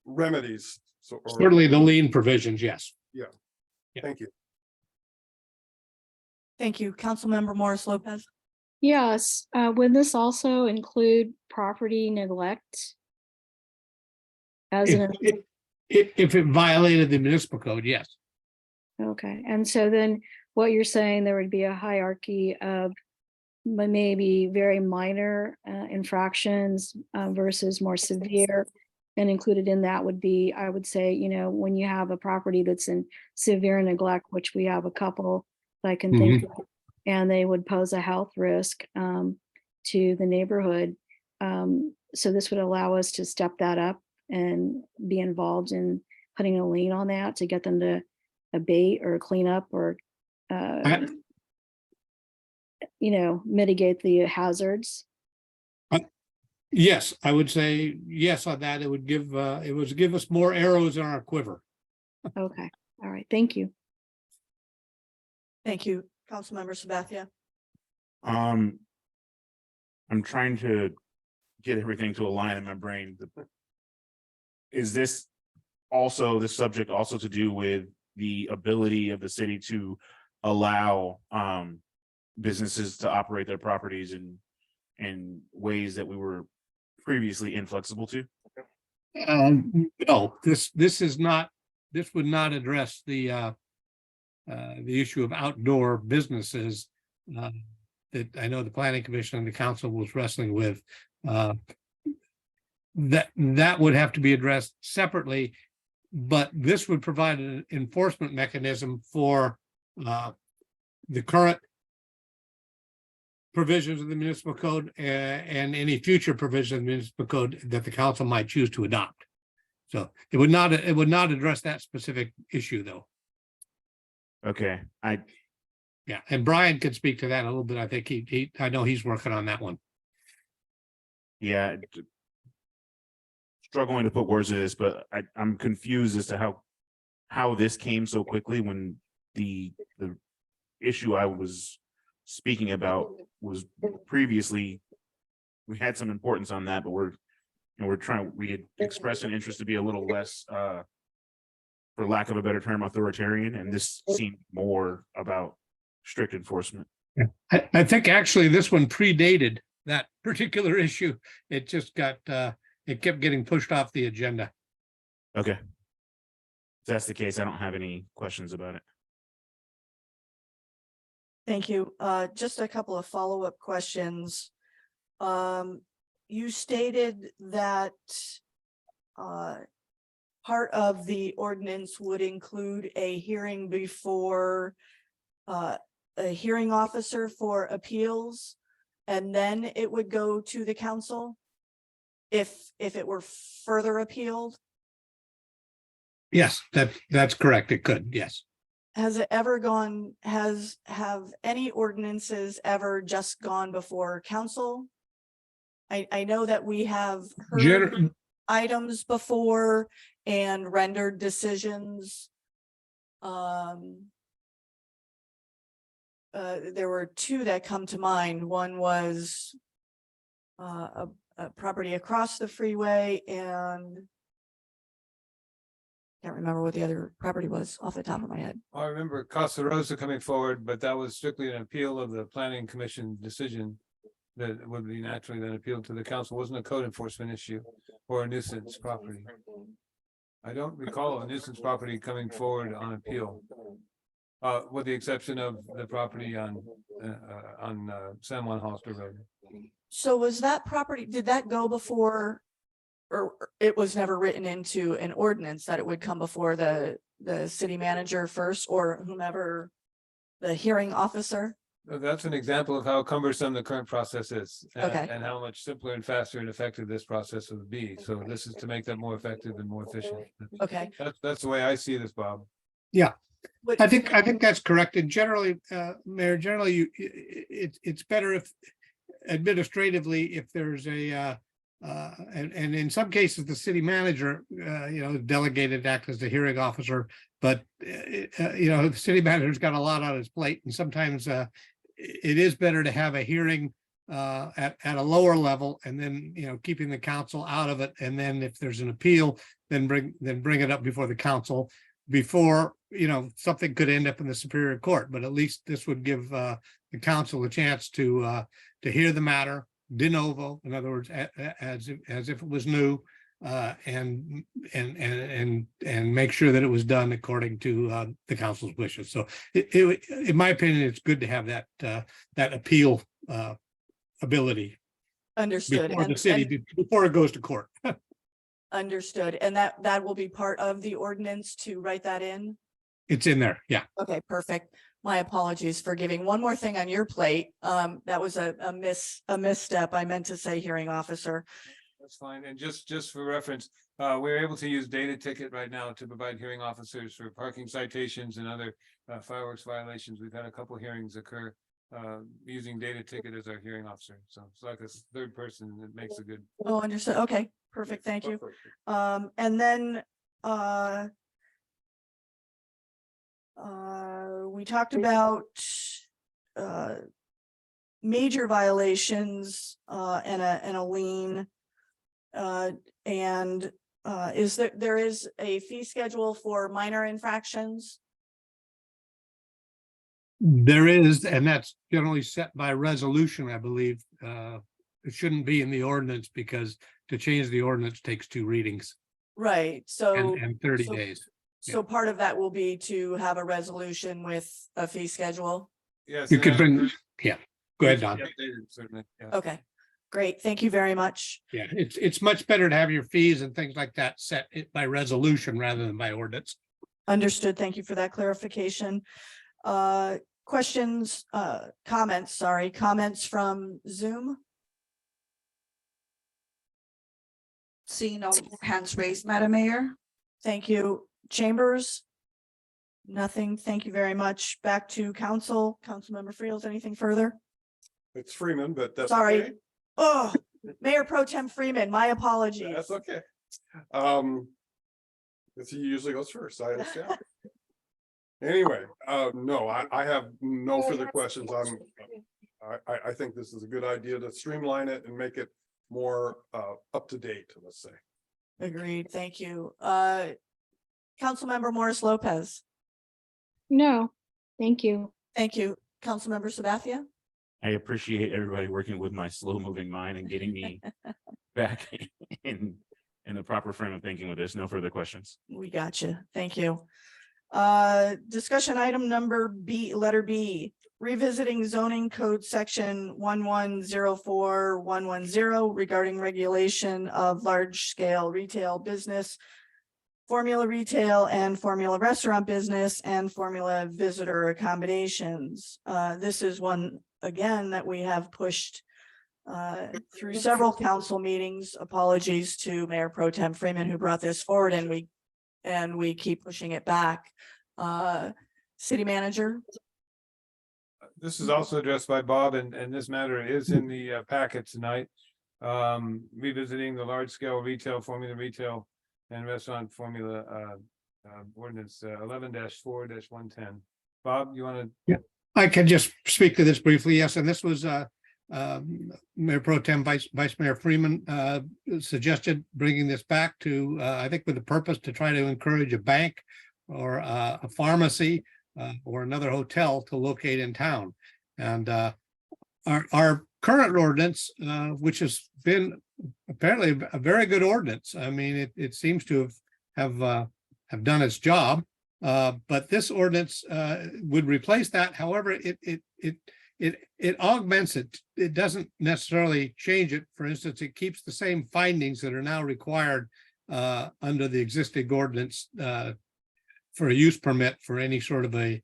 Speaker 1: remedies. So,
Speaker 11: Certainly the lien provisions, yes.
Speaker 1: thank you.
Speaker 2: Thank you. Councilmember Morris Lopez.
Speaker 3: Yes, would this also include property neglect? As
Speaker 11: If,
Speaker 3: an,
Speaker 11: if it violated the municipal code, yes.
Speaker 3: okay, and so then what you're saying, there would be a hierarchy of maybe very minor infractions versus more severe. And included in that would be, I would say, you know, when you have a property that's in severe neglect, which we have a couple that I can think of, and they would pose a health risk to the neighborhood. So this would allow us to step that up and be involved in putting a lien on that to get them to abate or clean up or, you know, mitigate the hazards.
Speaker 11: Yes, I would say yes on that. It would give us more arrows in our quiver.
Speaker 3: Okay, all right, thank you.
Speaker 2: Thank you. Councilmember Sabathia.
Speaker 7: I'm trying to get everything to align in my brain. Is this subject also to do with the ability of the city to allow businesses to operate their properties in ways that we were previously inflexible to?
Speaker 11: No, this would not address the issue of outdoor businesses that I know the Planning Commission and the council was wrestling with. That would have to be addressed separately, but this would provide an enforcement mechanism for the current provisions of the municipal code and any future provision of the municipal code that the council might choose to adopt. So it would not address that specific issue, though.
Speaker 7: Okay,
Speaker 11: Yeah, and Brian could speak to that a little bit. I think I know he's working on that one.
Speaker 7: yeah, struggling to put words to this, but I'm confused as to how this came so quickly when the issue I was speaking about was previously, we had some importance on that, but we had expressed an interest to be a little less, for lack of a better term, authoritarian, and this seemed more about strict enforcement.
Speaker 11: Yeah, I think actually this one predated that particular issue. It just got, it kept getting pushed off the agenda.
Speaker 7: Okay. If that's the case, I don't have any questions about it.
Speaker 2: Thank you. Just a couple of follow-up questions. You stated that part of the ordinance would include a hearing before a hearing officer for appeals, and then it would go to the council if it were further appealed.
Speaker 11: Yes, that's correct. It could, yes.
Speaker 2: Has it ever gone, have any ordinances ever just gone before council? I know that we have heard items before and rendered decisions. There were two that come to mind. One was a property across the freeway, and can't remember what the other property was off the top of my head.
Speaker 5: I remember Casa Rosa coming forward, but that was strictly an appeal of the planning commission decision that would be naturally then appealed to the council. It wasn't a code enforcement issue or a nuisance property. I don't recall a nuisance property coming forward on appeal. With the exception of the property on San Juan Hollister Road.
Speaker 2: So was that property, did that go before, or it was never written into an ordinance that it would come before the city manager first, or whomever, the hearing officer?
Speaker 5: That's an example of how cumbersome the current process is.
Speaker 2: Okay.
Speaker 5: And how much simpler and faster and effective this process would be. So this is to make that more effective and more efficient.
Speaker 2: Okay.
Speaker 5: That's the way I see this, Bob.
Speaker 11: Yeah.
Speaker 2: But-
Speaker 11: I think that's correct. And generally, Mayor, generally, it's better if administratively, if there's a and in some cases, the city manager, delegated to act as the hearing officer. But, the city manager's got a lot on his plate, and sometimes it is better to have a hearing at a lower level, and then, keeping the council out of it. And then if there's an appeal, then bring it up before the council before, something could end up in the Superior Court. But at least this would give the council a chance to hear the matter de novo, in other words, as if it was new, and make sure that it was done according to the council's wishes. So in my opinion, it's good to have that appeal ability
Speaker 2: Understood.
Speaker 11: before the city, before it goes to court.
Speaker 2: Understood. And that will be part of the ordinance to write that in?
Speaker 11: It's in there, yeah.
Speaker 2: Okay, perfect. My apologies for giving one more thing on your plate. That was a misstep. I meant to say hearing officer.
Speaker 5: That's fine. And just for reference, we're able to use data ticket right now to provide hearing officers for parking citations and other fireworks violations. We've had a couple hearings occur using data ticket as our hearing officer. So it's like a third person that makes a good.
Speaker 2: Oh, understood. Okay, perfect. Thank you. And then we talked about major violations and a lien. And there is a fee schedule for minor infractions?
Speaker 11: There is, and that's generally set by resolution, I believe. It shouldn't be in the ordinance, because to change the ordinance takes 2 readings
Speaker 2: Right, so.
Speaker 11: and 30 days.
Speaker 2: So part of that will be to have a resolution with a fee schedule?
Speaker 5: Yes.
Speaker 11: You could bring, yeah, go ahead, Don.
Speaker 5: Certainly. Yeah.
Speaker 2: Okay, great. Thank you very much.
Speaker 11: Yeah, it's much better to have your fees and things like that set by resolution rather than by ordinance.
Speaker 2: Understood. Thank you for that clarification. Questions, comments from Zoom?
Speaker 4: Seeing no hands raised, Madam Mayor.
Speaker 2: Thank you. Chambers? Nothing. Thank you very much. Back to council. Councilmember Friels, anything further?
Speaker 1: It's Freeman, but that's.
Speaker 2: Sorry.
Speaker 1: okay.
Speaker 2: Oh, Mayor Pro Tem Freeman, my apologies.
Speaker 1: That's okay. Because he usually goes first, I understand. Anyway, no, I have no further questions on. I think this is a good idea to streamline it and make it more up to date, let's say.
Speaker 2: Agreed. Thank you. Councilmember Morris Lopez.
Speaker 3: No, thank you.
Speaker 2: Thank you. Councilmember Sabathia.
Speaker 7: I appreciate everybody working with my slow moving mind and getting me back in the proper frame of thinking with this. No further questions.
Speaker 2: We got you. Thank you. Discussion item number B, letter B, revisiting zoning code section 1104110 regarding regulation of large scale retail business, formula retail and formula restaurant business, and formula visitor accommodations. This is one, again, that we have pushed through several council meetings. Apologies to Mayor Pro Tem Freeman, who brought this forward, and we keep pushing it back. City Manager.
Speaker 5: This is also addressed by Bob, and this matter is in the packet tonight. Revisiting the large scale retail, formula retail and restaurant formula ordinance 11-4-110. Bob, you want to?
Speaker 11: Yeah, I can just speak to this briefly. Yes, and this was Mayor Pro Tem Vice Mayor Freeman suggested bringing this back to I think with the purpose to try to encourage a bank or a pharmacy or another hotel to locate in town. And our current ordinance, which has been apparently a very good ordinance. I mean, it seems to have done its job. But this ordinance would replace that. However, it augments it. It doesn't necessarily change it. For instance, it keeps the same findings that are now required under the existing ordinance for a use permit for any sort of a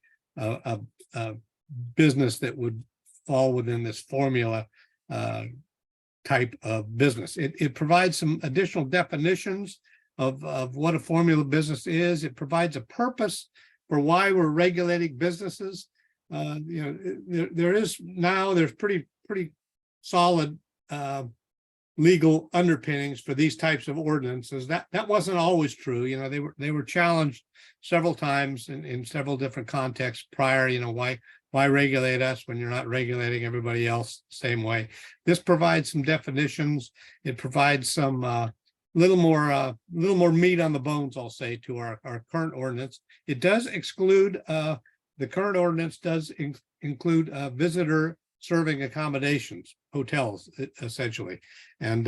Speaker 11: business that would fall within this formula type of business. It provides some additional definitions of what a formula business is. It provides a purpose for why we're regulating businesses. There's pretty solid legal underpinnings for these types of ordinances. That wasn't always true. You know, they were challenged several times in several different contexts prior. You know, why regulate us when you're not regulating everybody else the same way? This provides some definitions. It provides some little more meat on the bones, I'll say, to our current ordinance. It does exclude the current ordinance does include visitor serving accommodations, hotels, essentially. And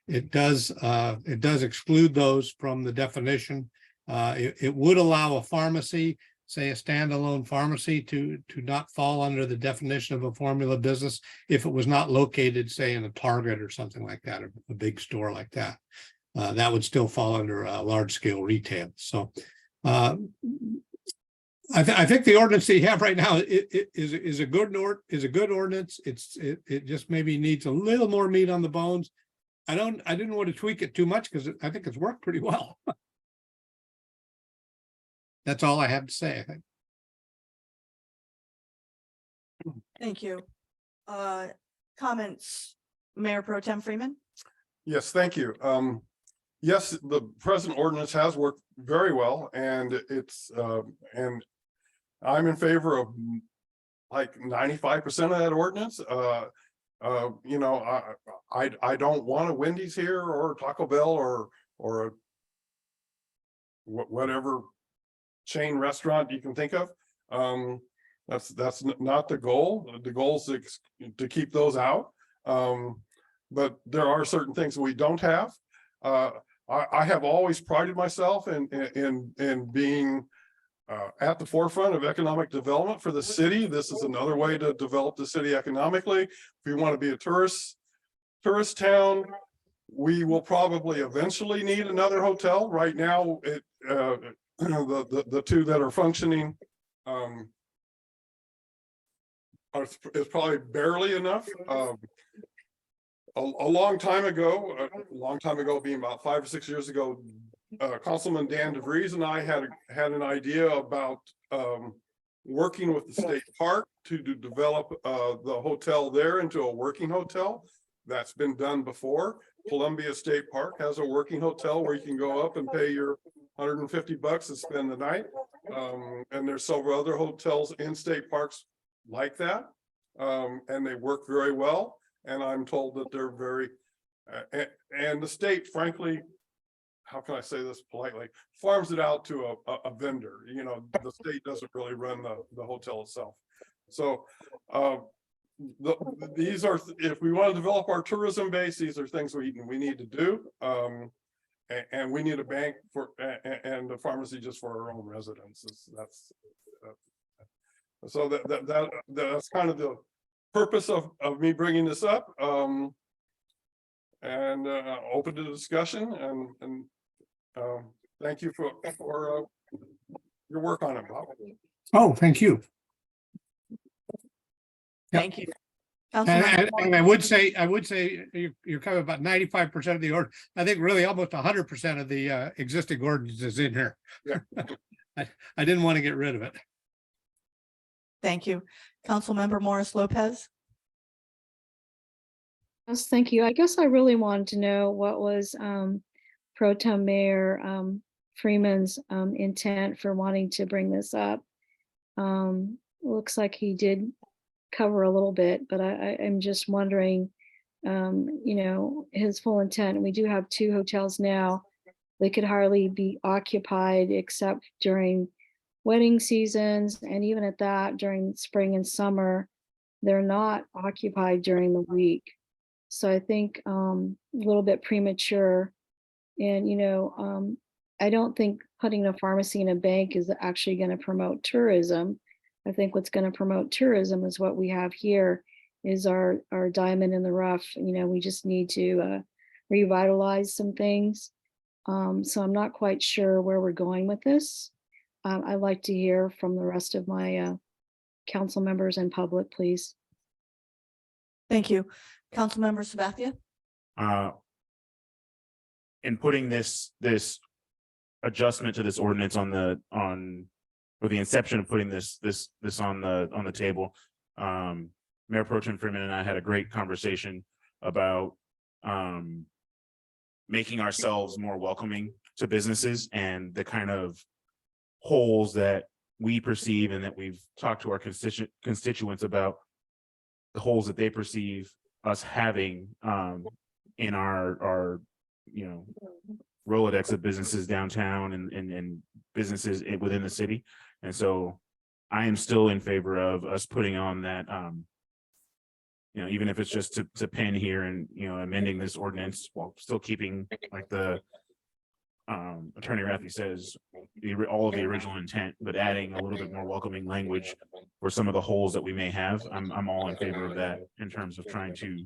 Speaker 11: it does exclude those from the definition. It would allow a pharmacy, say a standalone pharmacy, to not fall under the definition of a formula business if it was not located, say, in a Target or something like that, or a big store like that. That would still fall under large scale retail. So I think the ordinance that you have right now is a good ordinance. It just maybe needs a little more meat on the bones. I didn't want to tweak it too much because I think it's worked pretty well. That's all I have to say, I think.
Speaker 2: Thank you. Comments, Mayor Pro Tem Freeman?
Speaker 1: Yes, thank you. Yes, the present ordinance has worked very well, and it's and I'm in favor of like 95% of that ordinance. You know, I don't want a Wendy's here or Taco Bell or a whatever chain restaurant you can think of. That's not the goal. The goal is to keep those out. But there are certain things we don't have. I have always prided myself in being at the forefront of economic development for the city. This is another way to develop the city economically. If we want to be a tourist town, we will probably eventually need another hotel. Right now, the two that are functioning is probably barely enough. A long time ago, being about 5 or 6 years ago, Councilman Dan DeVries and I had an idea about working with the state park to develop the hotel there into a working hotel. That's been done before. Columbia State Park has a working hotel where you can go up and pay your $150 and spend the night. And there's several other hotels in state parks like that, and they work very well. And I'm told that they're very, and the state, frankly, how can I say this politely, farms it out to a vendor. You know, the state doesn't really run the hotel itself. So these are, if we want to develop our tourism base, these are things we need to do. And we need a bank for and a pharmacy just for our own residents. That's so that's kind of the purpose of me bringing this up, and open to discussion, and thank you for your work on it, Bob.
Speaker 11: Oh, thank you. Yep.
Speaker 2: Thank you. Councilmember Moore?
Speaker 11: And I would say you're covering about 95% of the order. I think really almost 100% of the existing ordinance is in here.
Speaker 1: Yeah.
Speaker 11: I didn't want to get rid of it.
Speaker 2: Thank you. Councilmember Morris Lopez?
Speaker 3: Yes, thank you. I guess I really wanted to know what was Pro Tem Mayor Freeman's intent for wanting to bring this up. Looks like he did cover a little bit, but I'm just wondering, you know, his full intent. We do have 2 hotels now. They could hardly be occupied except during wedding seasons, and even at that, during spring and summer, they're not occupied during the week. So I think a little bit premature. And, you know, I don't think putting a pharmacy in a bank is actually going to promote tourism. I think what's going to promote tourism is what we have here, is our diamond in the rough. You know, we just need to revitalize some things. So I'm not quite sure where we're going with this. I'd like to hear from the rest of my council members and public, please.
Speaker 2: Thank you. Councilmember Sabathia?
Speaker 7: In putting this adjustment to this ordinance or the inception of putting this on the table, Mayor Pro Tem Freeman and I had a great conversation about making ourselves more welcoming to businesses, and the kind of holes that we perceive and that we've talked to our constituents about, the holes that they perceive us having in our Rolodex of businesses downtown and businesses within the city. And so I am still in favor of us putting on that, even if it's just to pin here and, amending this ordinance while still keeping, like the Attorney Raffy says, all of the original intent, but adding a little bit more welcoming language for some of the holes that we may have. I'm all in favor of that in terms of trying to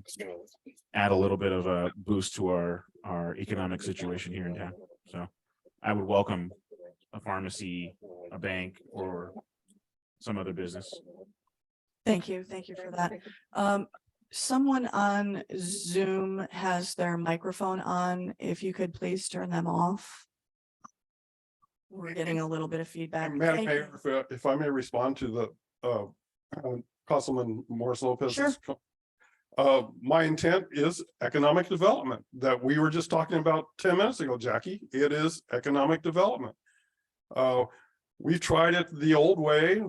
Speaker 7: add a little bit of a boost to our economic situation here in town. So I would welcome a pharmacy, a bank, or some other business.
Speaker 2: Thank you. Thank you for that. Someone on Zoom has their microphone on. If you could please turn them off. We're getting a little bit of feedback.
Speaker 1: Madam
Speaker 2: Thank
Speaker 1: Mayor,
Speaker 2: you.
Speaker 1: if I may respond to the Councilman Morris Lopez.
Speaker 2: Sure.
Speaker 1: My intent is economic development that we were just talking about 10 minutes ago, Jackie. It is economic development. We've tried it the old way,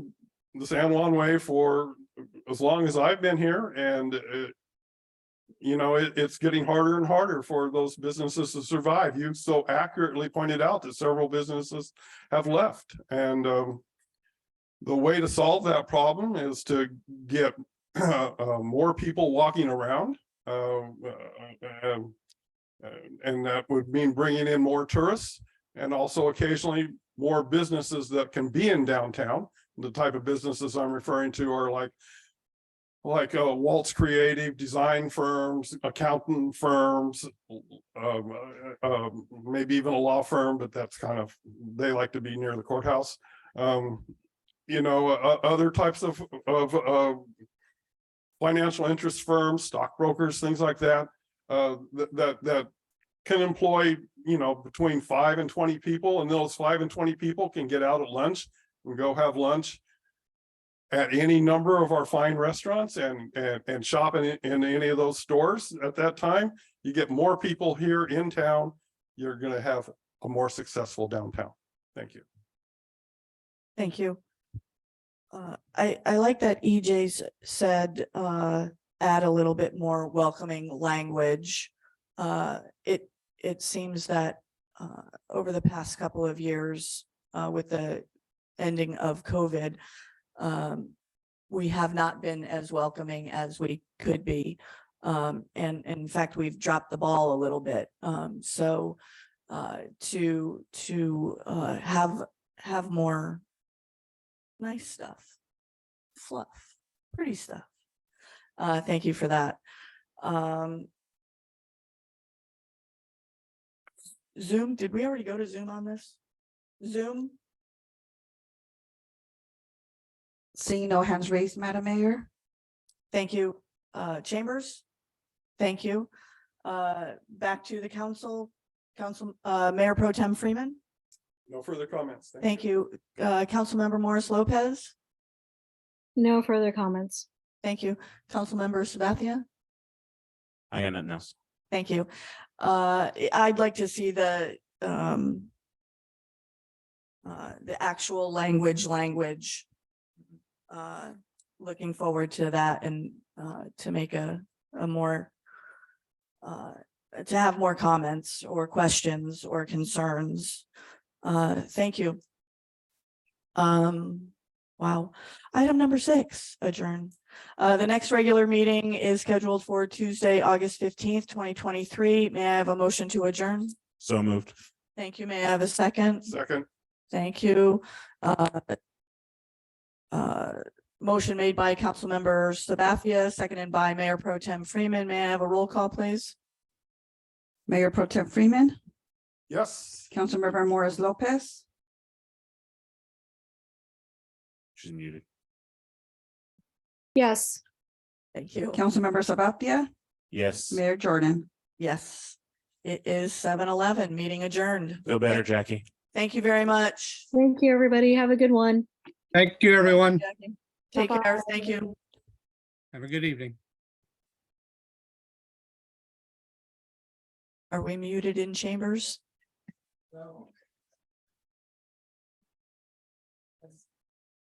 Speaker 1: the San Juan way, for as long as I've been here, and it's getting harder and harder for those businesses to survive. You so accurately pointed out that several businesses have left, and the way to solve that problem is to get more people walking around, and that would mean bringing in more tourists, and also occasionally more businesses that can be in downtown. The type of businesses I'm referring to are like Waltz creative design firms, accountant firms, maybe even a law firm, but that's they like to be near the courthouse. Other types of financial interest firms, stockbrokers, things like that, that can employ, between 5 and 20 people, and those 5 and 20 people can get out at lunch and go have lunch at any number of our fine restaurants and shop in any of those stores at that time. You get more people here in town, you're going to have a more successful downtown. Thank you.
Speaker 2: Thank you. I like that EJ's said, add a little bit more welcoming language. It seems that over the past couple of years, with the ending of COVID, we have not been as welcoming as we could be. And in fact, we've dropped the ball a little bit. So to have more nice stuff, fluff, pretty stuff. Thank you for that. Zoom, did we already go to Zoom on this? Zoom?
Speaker 4: Seeing no hands raised, Madam Mayor.
Speaker 2: Thank you. Chambers? Thank you. Back to the council, Mayor Pro Tem Freeman?
Speaker 1: No further comments.
Speaker 2: Thank you. Councilmember Morris Lopez?
Speaker 3: No further comments.
Speaker 2: Thank you. Councilmember Sabathia?
Speaker 7: I got nothing else.
Speaker 2: Thank you. I'd like to see the actual language. Looking forward to that, and to make a more to have more comments or questions or concerns. Thank you. Wow. Item number 6, adjourn. The next regular meeting is scheduled for Tuesday, August 15th, 2023. May I have a motion to adjourn?
Speaker 7: So moved.
Speaker 2: Thank you. May I have a second?
Speaker 1: Second.
Speaker 2: Thank you. Motion made by Councilmember Sabathia, seconded by Mayor Pro Tem Freeman. May I have a roll call, please?
Speaker 4: Mayor Pro Tem Freeman,
Speaker 1: Yes.
Speaker 4: Councilmember Morris Lopez,
Speaker 7: She's muted.
Speaker 3: Yes.
Speaker 2: Thank you.
Speaker 4: Councilmember Sabathia,
Speaker 7: Yes.
Speaker 4: Mayor Jordan.
Speaker 2: Yes, it is 7:11, meeting adjourned.
Speaker 7: Feel better, Jackie.
Speaker 2: Thank you very much.
Speaker 3: Thank you, everybody. Have a good one.
Speaker 11: Thank you, everyone.
Speaker 2: Take care.
Speaker 3: Bye-bye.
Speaker 2: Thank you.
Speaker 11: Have a good evening.
Speaker 2: Are we muted in chambers?
Speaker 6: No.